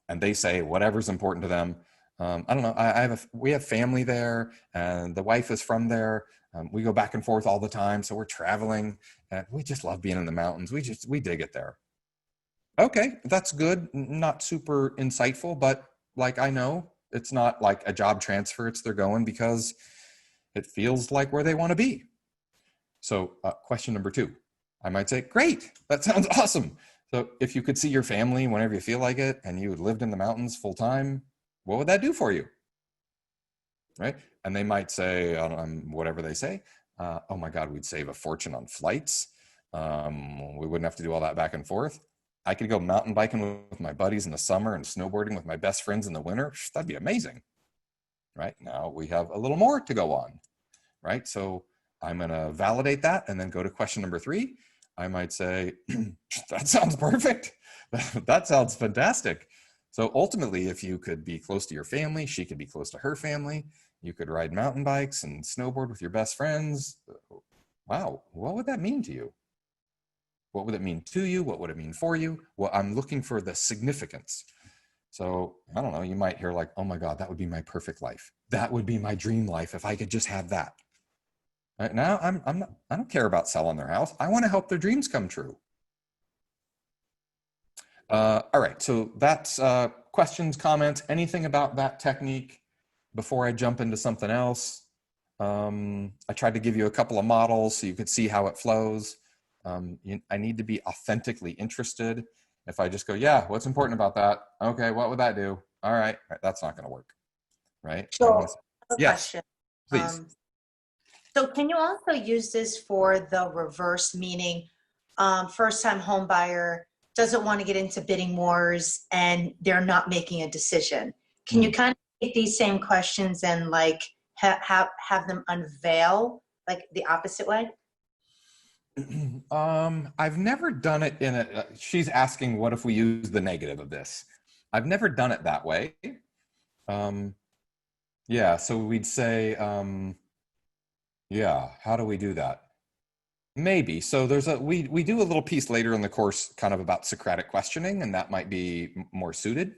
And they say whatever's important to them. I don't know, we have family there, and the wife is from there. We go back and forth all the time, so we're traveling, and we just love being in the mountains. We dig it there. Okay, that's good. Not super insightful, but like, I know it's not like a job transfer. They're going because it feels like where they want to be. So question number two, I might say, great, that sounds awesome. So if you could see your family whenever you feel like it, and you lived in the mountains full time, what would that do for you? Right? And they might say, whatever they say, oh my God, we'd save a fortune on flights. We wouldn't have to do all that back and forth. I could go mountain biking with my buddies in the summer and snowboarding with my best friends in the winter. That'd be amazing. Right? Now we have a little more to go on. Right? So I'm going to validate that and then go to question number three. I might say, that sounds perfect. That sounds fantastic. So ultimately, if you could be close to your family, she could be close to her family, you could ride mountain bikes and snowboard with your best friends. Wow, what would that mean to you? What would it mean to you? What would it mean for you? Well, I'm looking for the significance. So I don't know, you might hear like, oh my God, that would be my perfect life. That would be my dream life if I could just have that. Right now, I don't care about selling their house. I want to help their dreams come true. All right, so that's questions, comments, anything about that technique before I jump into something else. I tried to give you a couple of models so you could see how it flows. I need to be authentically interested. If I just go, yeah, what's important about that? Okay, what would that do? All right, that's not going to work, right? So, yes, question. Please. So can you also use this for the reverse, meaning first-time home buyer doesn't want to get into bidding wars and they're not making a decision? Can you kind of take these same questions and like have them unveil like the opposite way? I've never done it in a, she's asking, what if we use the negative of this? I've never done it that way. Yeah, so we'd say, yeah, how do we do that? Maybe. So there's we do a little piece later in the course kind of about Socratic questioning, and that might be more suited.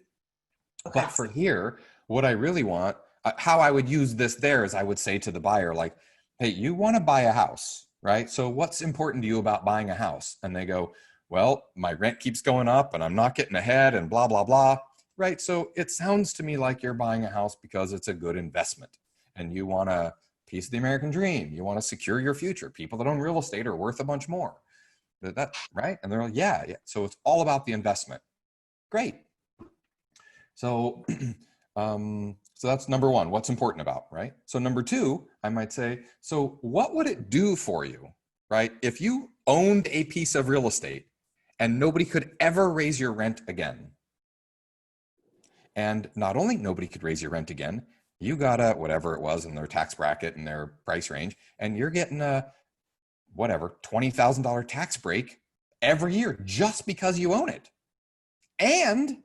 Okay. But for here, what I really want, how I would use this there is I would say to the buyer, like, hey, you want to buy a house, right? So what's important to you about buying a house? And they go, well, my rent keeps going up and I'm not getting ahead and blah, blah, blah, right? So it sounds to me like you're buying a house because it's a good investment and you want a piece of the American dream. You want to secure your future. People that own real estate are worth a bunch more. That right? And they're like, yeah. So it's all about the investment. Great. So, so that's number one, what's important about, right? So number two, I might say, so what would it do for you, right? If you owned a piece of real estate and nobody could ever raise your rent again. And not only nobody could raise your rent again, you got a, whatever it was in their tax bracket and their price range, and you're getting a, whatever, $20,000 tax break every year just because you own it. And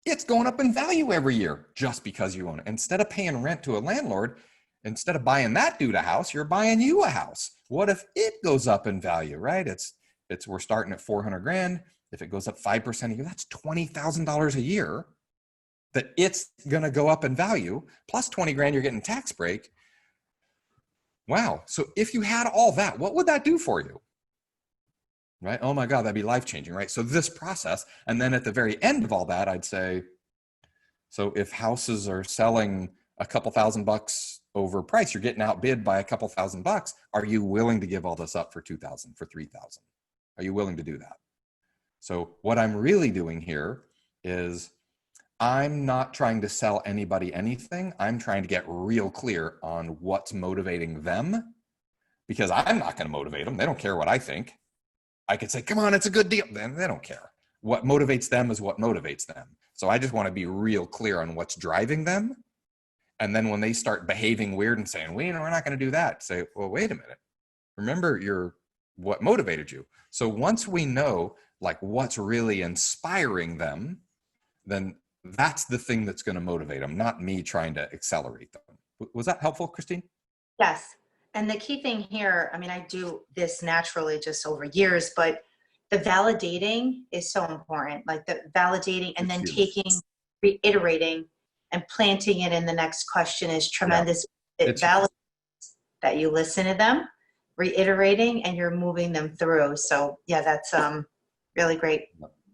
it's going up in value every year just because you own it. Instead of paying rent to a landlord, instead of buying that dude a house, you're buying you a house. What if it goes up in value, right? We're starting at 400 grand. If it goes up 5% a year, that's $20,000 a year that it's going to go up in value, plus 20 grand you're getting tax break. Wow. So if you had all that, what would that do for you? Right? Oh my God, that'd be life-changing, right? So this process, and then at the very end of all that, I'd say, so if houses are selling a couple $1,000 over price, you're getting outbid by a couple $1,000, are you willing to give all this up for 2,000, for 3,000? Are you willing to do that? So what I'm really doing here is I'm not trying to sell anybody anything. I'm trying to get real clear on what's motivating them, because I'm not going to motivate them. They don't care what I think. I could say, come on, it's a good deal. Then they don't care. What motivates them is what motivates them. So I just want to be real clear on what's driving them. And then when they start behaving weird and saying, we're not going to do that, say, well, wait a minute. Remember what motivated you. So once we know, like what's really inspiring them, then that's the thing that's going to motivate them, not me trying to accelerate them. Was that helpful, Christine? Yes. And the key thing here, I mean, I do this naturally just over years, but the validating is so important. Like the validating and then taking, reiterating and planting it in the next question is tremendous. Yeah. It validates that you listen to them, reiterating, and you're moving them through. So yeah, that's really great.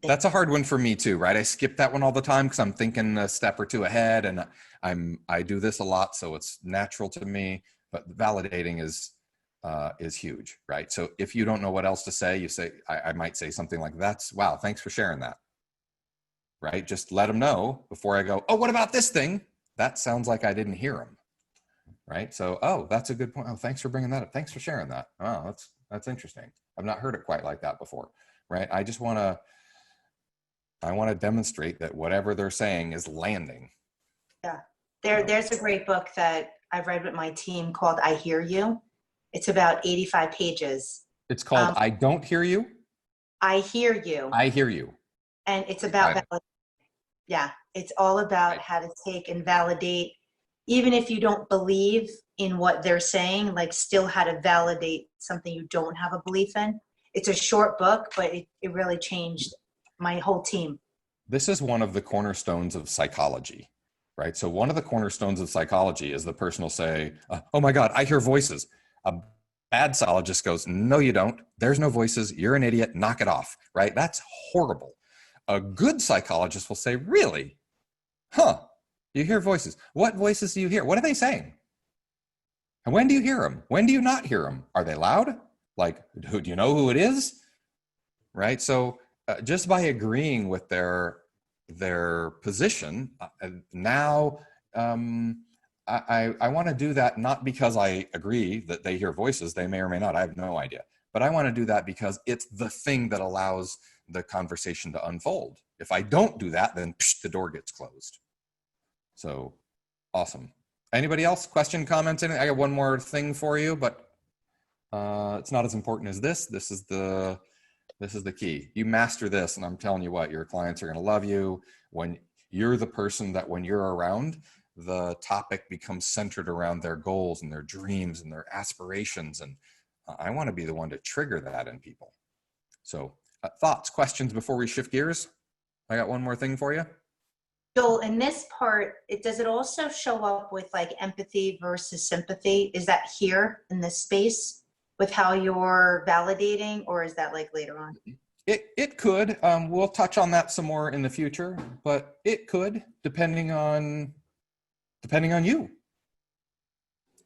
That's a hard one for me too, right? I skip that one all the time because I'm thinking a step or two ahead, and I do this a lot, so it's natural to me. But validating is huge, right? So if you don't know what else to say, you say, I might say something like, "That's wow, thanks for sharing that." Right? Just let them know before I go, "Oh, what about this thing?" That sounds like I didn't hear them. Right? So, oh, that's a good point. Oh, thanks for bringing that up. Thanks for sharing that. Oh, that's interesting. I've not heard it quite like that before. Right? I want to demonstrate that whatever they're saying is landing. Yeah. There's a great book that I've read with my team called I Hear You. It's about 85 pages. It's called I Don't Hear You? I Hear You. I Hear You. And it's about it's all about how to take and validate, even if you don't believe in what they're saying, like still how to validate something you don't have a belief in. It's a short book, but it really changed my whole team. This is one of the cornerstones of psychology, right? So one of the cornerstones of psychology is the person will say, "Oh my God, I hear voices." A bad psychologist goes, "No, you don't. There's no voices. You're an idiot. Knock it off," right? That's horrible. A good psychologist will say, "Really? Huh? You hear voices. What voices do you hear? What are they saying? And when do you hear them? When do you not hear them? Are they loud? Like, do you know who it is?" Right? So just by agreeing with their position, now I want to do that not because I agree that they hear voices. They may or may not. I have no idea. But I want to do that because it's the thing that allows the conversation to unfold. If I don't do that, then the door gets closed. So awesome. Anybody else? Question, comments? Anything? I got one more thing for you, but it's not as important as this. This is the key. You master this, and I'm telling you what, your clients are going to love you. When you're the person that when you're around, the topic becomes centered around their goals and their dreams and their aspirations. And I want to be the one to trigger that in people. So thoughts, questions before we shift gears? I got one more thing for you. Joel, in this part, does it also show up with like empathy versus sympathy? Is that here in this space with how you're validating, or is that like later on? It could. We'll touch on that some more in the future, but it could, depending on you.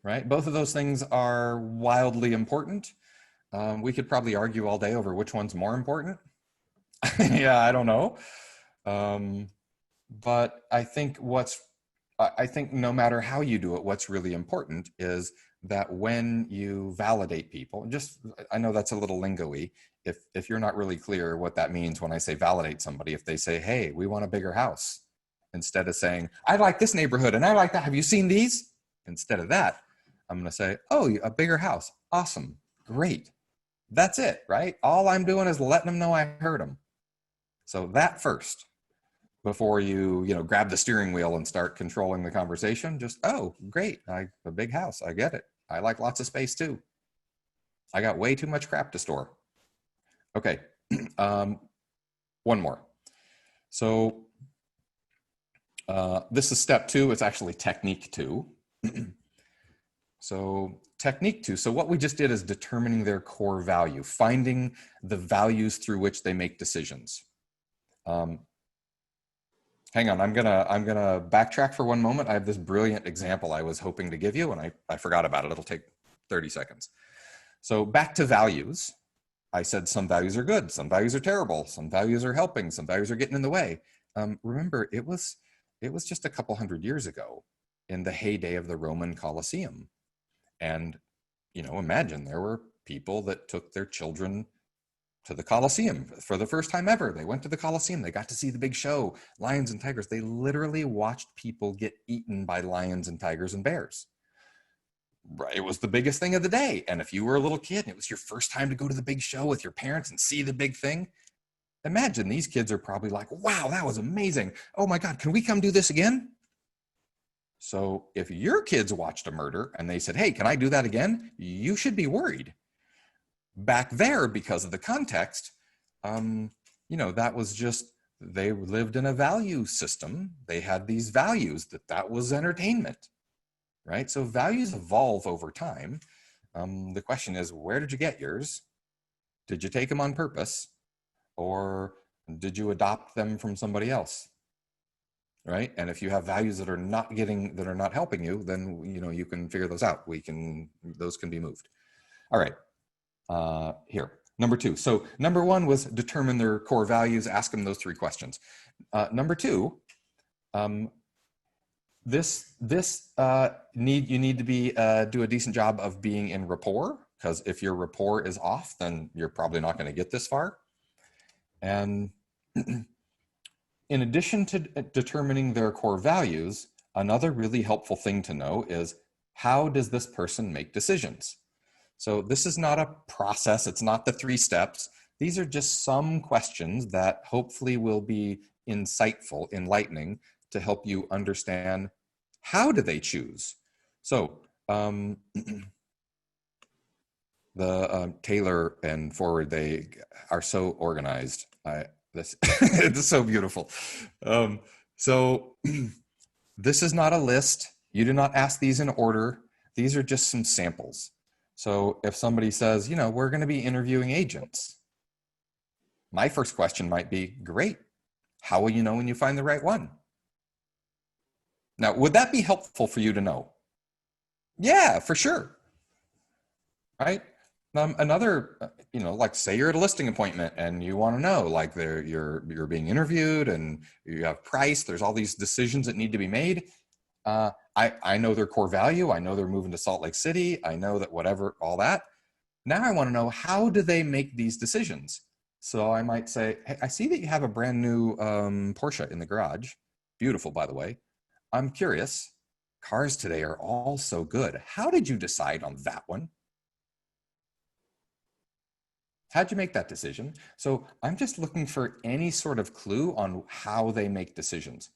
Right? Both of those things are wildly important. We could probably argue all day over which one's more important. Yeah, I don't know. But I think no matter how you do it, what's really important is that when you validate people, I know that's a little lingo-y. If you're not really clear what that means when I say validate somebody, if they say, "Hey, we want a bigger house," instead of saying, "I like this neighborhood and I like that. Have you seen these?" Instead of that, I'm going to say, "Oh, a bigger house. Awesome. Great." That's it, right? All I'm doing is letting them know I heard them. So that first, before you grab the steering wheel and start controlling the conversation, just, "Oh, great. A big house. I get it. I like lots of space too. I got way too much crap to store." Okay. One more. So this is step 2. It's actually technique 2. So technique 2. So what we just did is determining their core value, finding the values through which they make decisions. Hang on, I'm gonna backtrack for one moment. I have this brilliant example I was hoping to give you, and I forgot about it. It'll take 30 seconds. So back to values. I said some values are good, some values are terrible, some values are helping, some values are getting in the way. Remember, it was just a couple hundred years ago in the heyday of the Roman Colosseum. And, imagine there were people that took their children to the Colosseum for the first time ever. They went to the Colosseum. They got to see the big show, lions and tigers. They literally watched people get eaten by lions and tigers and bears. It was the biggest thing of the day. And if you were a little kid and it was your first time to go to the big show with your parents and see the big thing, imagine these kids are probably like, wow, that was amazing. Oh my God, can we come do this again? So if your kids watched a murder and they said, hey, can I do that again? You should be worried. Back there, because of the context, that was just, they lived in a value system. They had these values that was entertainment, right? So values evolve over time. The question is, where did you get yours? Did you take them on purpose? Or did you adopt them from somebody else? Right? And if you have values that are not helping you, then, you can figure those out. Those can be moved. All right. Here, number 2. So number 1 was determine their core values, ask them those 3 questions. Number 2, you need to do a decent job of being in rapport, because if your rapport is off, then you're probably not going to get this far. And in addition to determining their core values, another really helpful thing to know is, how does this person make decisions? So this is not a process. It's not the 3 steps. These are just some questions that hopefully will be insightful, enlightening, to help you understand, how do they choose? So Taylor and Forward, they are so organized. It's so beautiful. So this is not a list. You do not ask these in order. These are just some samples. So if somebody says, we're going to be interviewing agents, my first question might be, great. How will you know when you find the right one? Now, would that be helpful for you to know? Yeah, for sure. Right? Another, like say you're at a listing appointment and you want to know, like you're being interviewed and you have price, there's all these decisions that need to be made. I know their core value. I know they're moving to Salt Lake City. I know that whatever, all that. Now I want to know, how do they make these decisions? So I might say, hey, I see that you have a brand new Porsche in the garage. Beautiful, by the way. I'm curious. Cars today are all so good. How did you decide on that one? How'd you make that decision? So I'm just looking for any sort of clue on how they make decisions.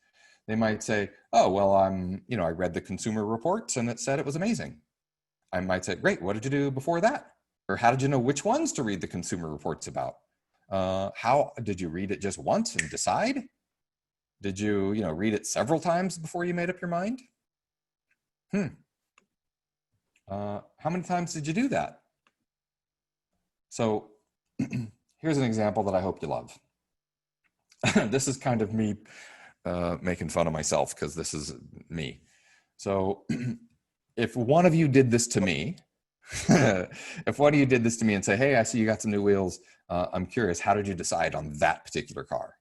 They might say, oh, well, I read the consumer reports and it said it was amazing. I might say, great, what did you do before that? Or how did you know which ones to read the consumer reports about? How did you read it just once and decide? Did you, read it several times before you made up your mind? How many times did you do that? So here's an example that I hope you love. This is kind of me making fun of myself, because this is me. So if one of you did this to me, and say, hey, I see you got some new wheels. I'm curious, how did you decide on that particular car?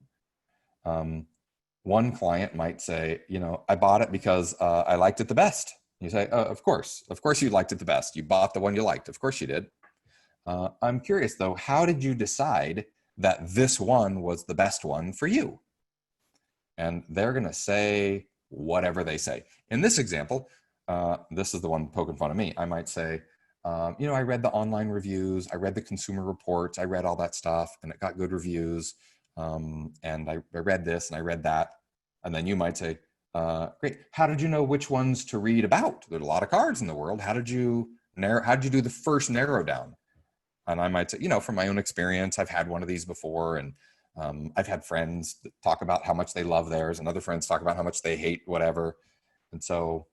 One client might say, I bought it because I liked it the best. You say, oh, of course you liked it the best. You bought the one you liked. Of course you did. I'm curious though, how did you decide that this one was the best one for you? And they're going to say whatever they say. In this example, this is the one poking fun of me. I might say, I read the online reviews, I read the consumer reports, I read all that stuff, and it got good reviews. And I read this and I read that. And then you might say, great, how did you know which ones to read about? There's a lot of cars in the world. How did you do the first narrow down? And I might say, from my own experience, I've had one of these before, and I've had friends that talk about how much they love theirs, and other friends talk about how much they hate whatever. And so,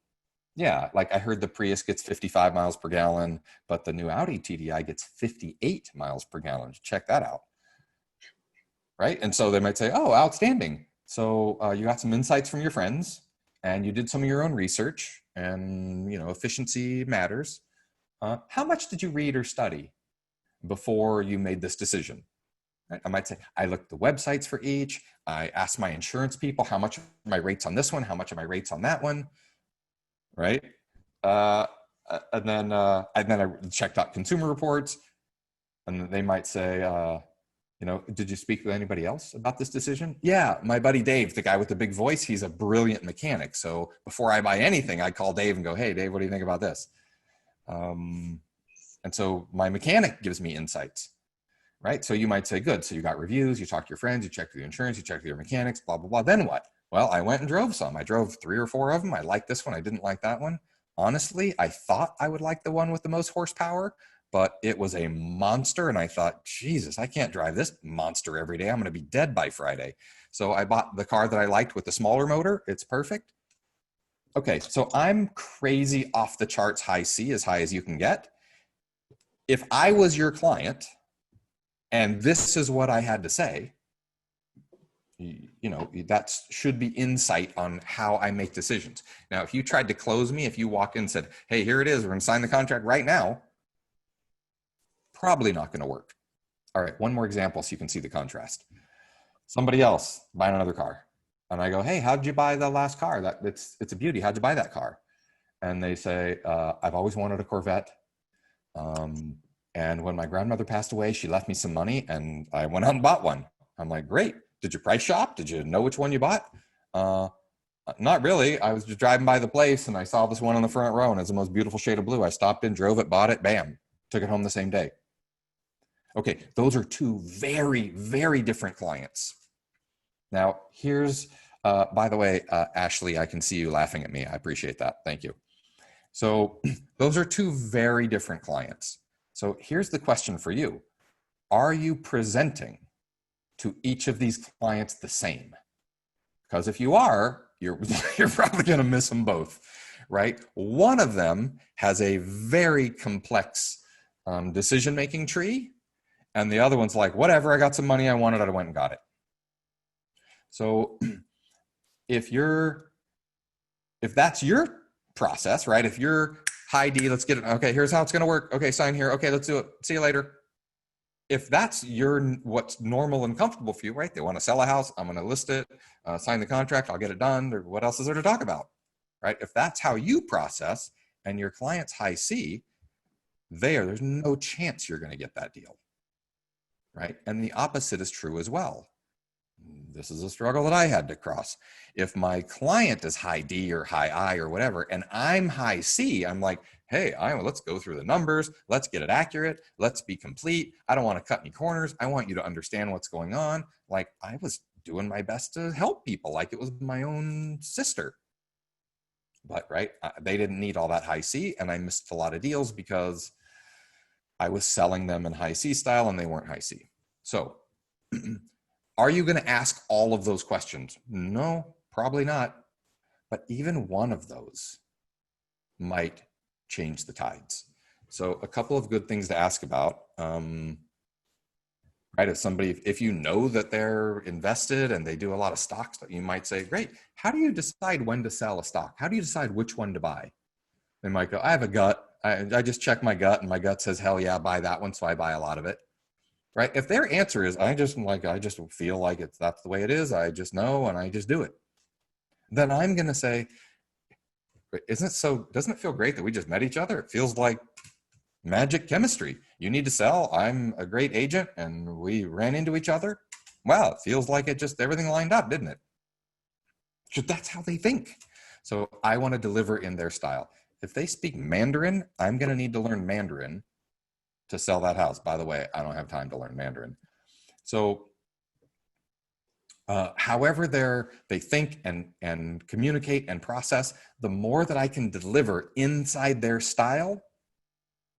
yeah, like I heard the Prius gets 55 miles per gallon, but the new Audi TDI gets 58 miles per gallon. Check that out. Right? And so they might say, oh, outstanding. So you got some insights from your friends, and you did some of your own research, and, efficiency matters. How much did you read or study before you made this decision? Right? I might say, I looked at the websites for each. I asked my insurance people, how much are my rates on this one? How much are my rates on that one? Right? And then I checked out consumer reports, and they might say, did you speak with anybody else about this decision? Yeah, my buddy Dave, the guy with the big voice, he's a brilliant mechanic. So before I buy anything, I call Dave and go, hey, Dave, what do you think about this? And so my mechanic gives me insights. right? So you might say, good. So you got reviews, you talked to your friends, you checked with your insurance, you checked with your mechanics, blah, blah, blah. Then what? Well, I went and drove some. I drove 3 or 4 of them. I liked this one. I didn't like that one. Honestly, I thought I would like the one with the most horsepower, but it was a monster. And I thought, Jesus, I can't drive this monster every day. I'm going to be dead by Friday. So I bought the car that I liked with the smaller motor. It's perfect. Okay, so I'm crazy off the charts high C, as high as you can get. If I was your client and this is what I had to say, you know, that should be insight on how I make decisions. Now, if you tried to close me, if you walked in and said, hey, here it is, we're going to sign the contract right now, probably not going to work. All right, one more example so you can see the contrast. Somebody else buying another car. And I go, hey, how'd you buy the last car? It's a beauty. How'd you buy that car? And they say, I've always wanted a Corvette. And when my grandmother passed away, she left me some money and I went out and bought one. I'm like, great. Did you price shop? Did you know which one you bought? Not really. I was just driving by the place and I saw this one on the front row and it's the most beautiful shade of blue. I stopped in, drove it, bought it, bam, took it home the same day. Okay, those are 2 very, very different clients. Now, here's, by the way, Ashley, I can see you laughing at me. I appreciate that. Thank you. So those are 2 very different clients. So here's the question for you. Are you presenting to each of these clients the same? Because if you are, you're probably going to miss them both, right? One of them has a very complex decision-making tree, and the other one's like, whatever, I got some money, I wanted it, I went and got it. So if that's your process, right? If you're high D, let's get it. Okay, here's how it's going to work. Okay, sign here. Okay, let's do it. See you later. If that's what's normal and comfortable for you, right? They want to sell a house. I'm going to list it, sign the contract. I'll get it done. Or what else is there to talk about, right? If that's how you process and your client's high C, there's no chance you're going to get that deal, right? And the opposite is true as well. This is a struggle that I had to cross. If my client is high D or high I or whatever, and I'm high C, I'm like, hey, let's go through the numbers. Let's get it accurate. Let's be complete. I don't want to cut any corners. I want you to understand what's going on. Like I was doing my best to help people like it was my own sister. But right, they didn't need all that high C, and I missed a lot of deals because I was selling them in high C style and they weren't high C. So are you going to ask all of those questions? No, probably not. But even one of those might change the tides. So a couple of good things to ask about, right? If you know that they're invested and they do a lot of stocks, you might say, great, how do you decide when to sell a stock? How do you decide which one to buy? They might go, I have a gut. I just check my gut and my gut says, hell yeah, buy that one. So I buy a lot of it. Right? If their answer is, I just feel like that's the way it is. I just know, and I just do it. Then I'm going to say, doesn't it feel great that we just met each other? It feels like magic chemistry. You need to sell. I'm a great agent and we ran into each other. Wow. It feels like everything lined up, didn't it? Because that's how they think. So I want to deliver in their style. If they speak Mandarin, I'm going to need to learn Mandarin to sell that house. By the way, I don't have time to learn Mandarin. So however they think and communicate and process, the more that I can deliver inside their style,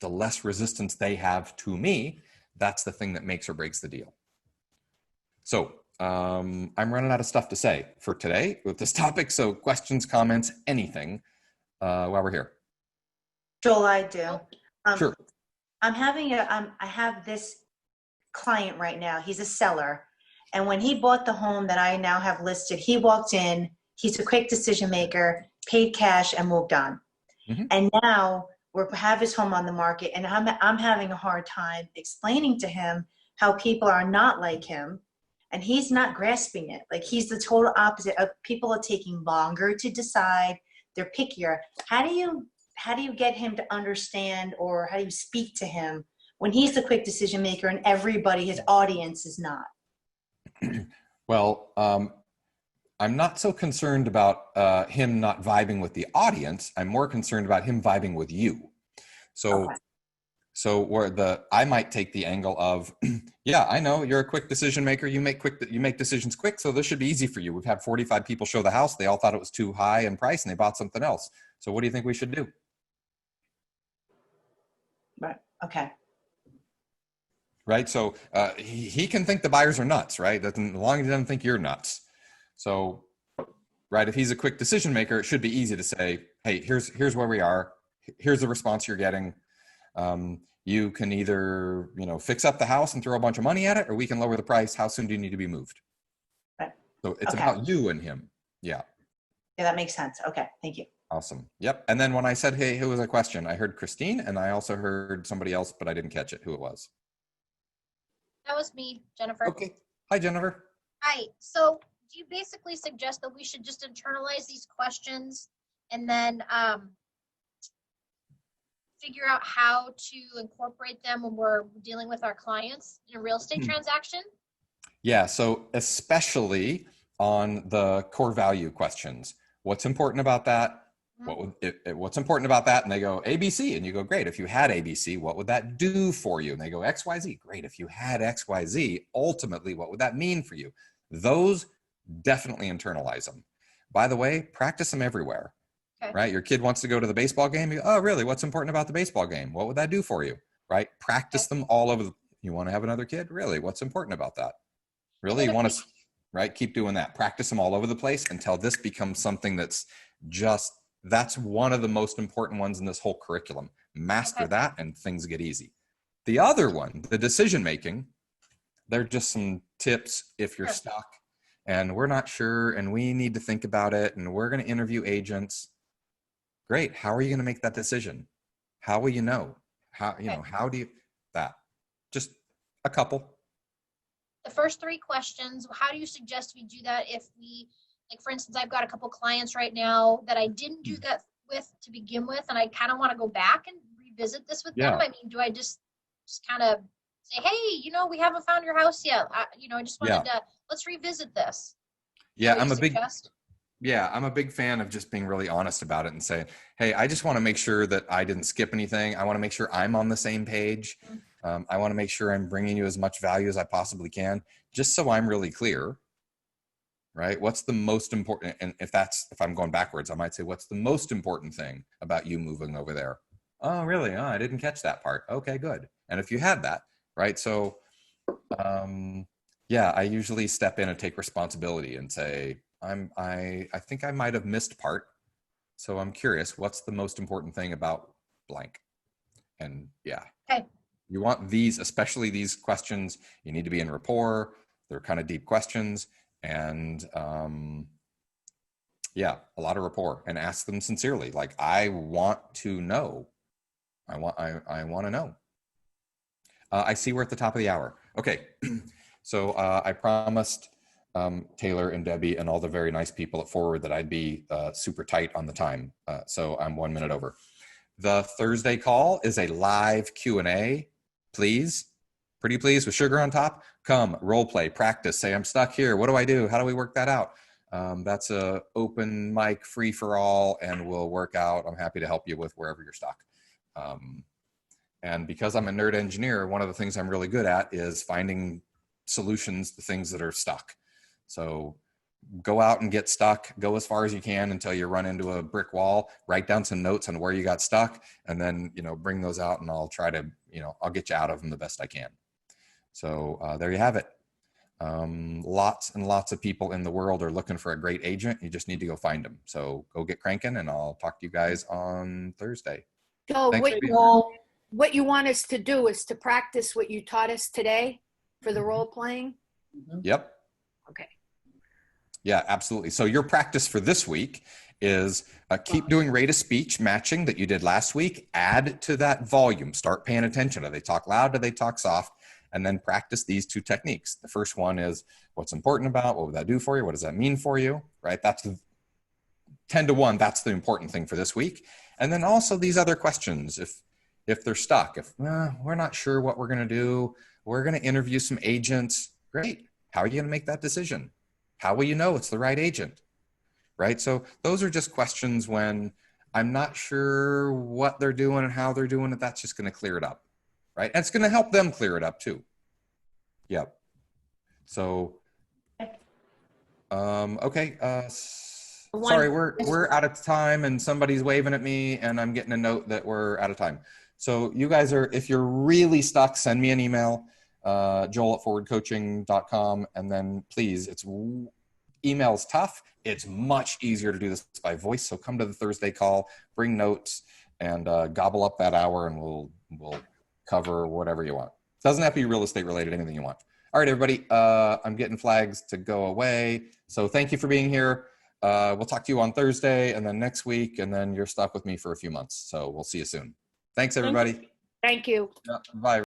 the less resistance they have to me. That's the thing that makes or breaks the deal. So I'm running out of stuff to say for today with this topic. So questions, comments, anything while we're here. Joel, I do. Sure. I have this client right now. He's a seller. And when he bought the home that I now have listed, he walked in, he's a quick decision maker, paid cash and moved on. Mm-hmm. And now we have his home on the market, and I'm having a hard time explaining to him how people are not like him, and he's not grasping it. Like he's the total opposite of people are taking longer to decide, they're pickier. How do you get him to understand, or how do you speak to him when he's the quick decision maker and everybody, his audience, is not? Well, I'm not so concerned about him not vibing with the audience. I'm more concerned about him vibing with you. So, okay. So I might take the angle of, yeah, I know you're a quick decision maker. You make decisions quick. So this should be easy for you. We've had 45 people show the house. They all thought it was too high in price and they bought something else. So what do you think we should do? Right. Okay. Right. So he can think the buyers are nuts, right? As long as he doesn't think you're nuts. So, right, if he's a quick decision maker, it should be easy to say, hey, here's where we are. Here's the response you're getting. You can either, fix up the house and throw a bunch of money at it, or we can lower the price. How soon do you need to be moved? Right. So it's about you and him. Yeah. Yeah, that makes sense. Okay. Thank you. Awesome. Yep. And then when I said, hey, who was a question? I heard Christine and I also heard somebody else, but I didn't catch it, who it was. That was me, Jennifer. Okay. Hi, Jennifer. Hi. So do you basically suggest that we should just internalize these questions and then figure out how to incorporate them when we're dealing with our clients in a real estate transaction? Yeah. So especially on the core value questions, what's important about that? What's important about that? And they go ABC, and you go, great. If you had ABC, what would that do for you? And they go XYZ. Great. If you had XYZ, ultimately, what would that mean for you? Those, definitely internalize them. By the way, practice them everywhere. Okay. Right? Your kid wants to go to the baseball game. You go, oh, really? What's important about the baseball game? What would that do for you? Right? Practice them all over. You want to have another kid? Really? What's important about that? Really? You want to, right? Keep doing that. Practice them all over the place until this becomes something that's one of the most important ones in this whole curriculum. Master that and things get easy. The other one, the decision making, they're just some tips if you're stuck and we're not sure and we need to think about it and we're going to interview agents. Great. How are you going to make that decision? How will you know? How do you that? Just a couple. The first 3 questions, how do you suggest we do that if we, like, for instance, I've got a couple clients right now that I didn't do that with to begin with, and I kind of want to go back and revisit this with them. I mean, do I just kind of say, hey, we haven't found your house yet. I just wanted to, let's revisit this. Yeah, I'm a big fan of just being really honest about it and saying, hey, I just want to make sure that I didn't skip anything. I want to make sure I'm on the same page. I want to make sure I'm bringing you as much value as I possibly can, just so I'm really clear. Right? What's the most important? And if I'm going backwards, I might say, what's the most important thing about you moving over there? Oh, really? Oh, I didn't catch that part. Okay, good. And if you had that, right? So, I usually step in and take responsibility and say, I think I might have missed part. So I'm curious, what's the most important thing about blank? And you want these, especially these questions, you need to be in rapport. They're kind of deep questions. And a lot of rapport, and ask them sincerely. Like, I want to know. I want to know. I see we're at the top of the hour. Okay. So I promised Taylor and Debbie and all the very nice people at Forward that I'd be super tight on the time. So I'm 1 minute over. The Thursday call is a live Q&A. Please. Pretty please, with sugar on top. Come, role play, practice, say I'm stuck here. What do I do? How do we work that out? That's a open mic, free for all, and we'll work out. I'm happy to help you with wherever you're stuck. And because I'm a nerd engineer, one of the things I'm really good at is finding solutions to things that are stuck. So go out and get stuck, go as far as you can until you run into a brick wall, write down some notes on where you got stuck, and then, bring those out and I'll try to, I'll get you out of them the best I can. So there you have it. Lots and lots of people in the world are looking for a great agent. You just need to go find them. So go get cranking, and I'll talk to you guys on Thursday. So what you want us to do is to practice what you taught us today for the role playing? Yep. Okay. Yeah, absolutely. So your practice for this week is keep doing rate of speech matching that you did last week. Add to that volume. Start paying attention. Do they talk loud? Do they talk soft? And then practice these 2 techniques. The first one is what's important about, what would that do for you? What does that mean for you? Right? That's 10 to 1. That's the important thing for this week. And then also these other questions. If they're stuck, if we're not sure what we're going to do, we're going to interview some agents. Great. How are you going to make that decision? How will you know it's the right agent? Right? So those are just questions when I'm not sure what they're doing and how they're doing it. That's just going to clear it up. right? And it's going to help them clear it up too. Yep. So, okay. Sorry, we're out of time, and somebody's waving at me, and I'm getting a note that we're out of time. So you guys are, if you're really stuck, send me an email, joel@forwardcoaching.com, and then please, email's tough. It's much easier to do this by voice. So come to the Thursday call, bring notes, and gobble up that hour, and we'll cover whatever you want. It doesn't have to be real estate related, anything you want. All right, everybody, I'm getting flags to go away. So thank you for being here. We'll talk to you on Thursday and then next week, and then you're stuck with me for a few months. So we'll see you soon. Thanks, everybody. Thank you. Yeah, bye.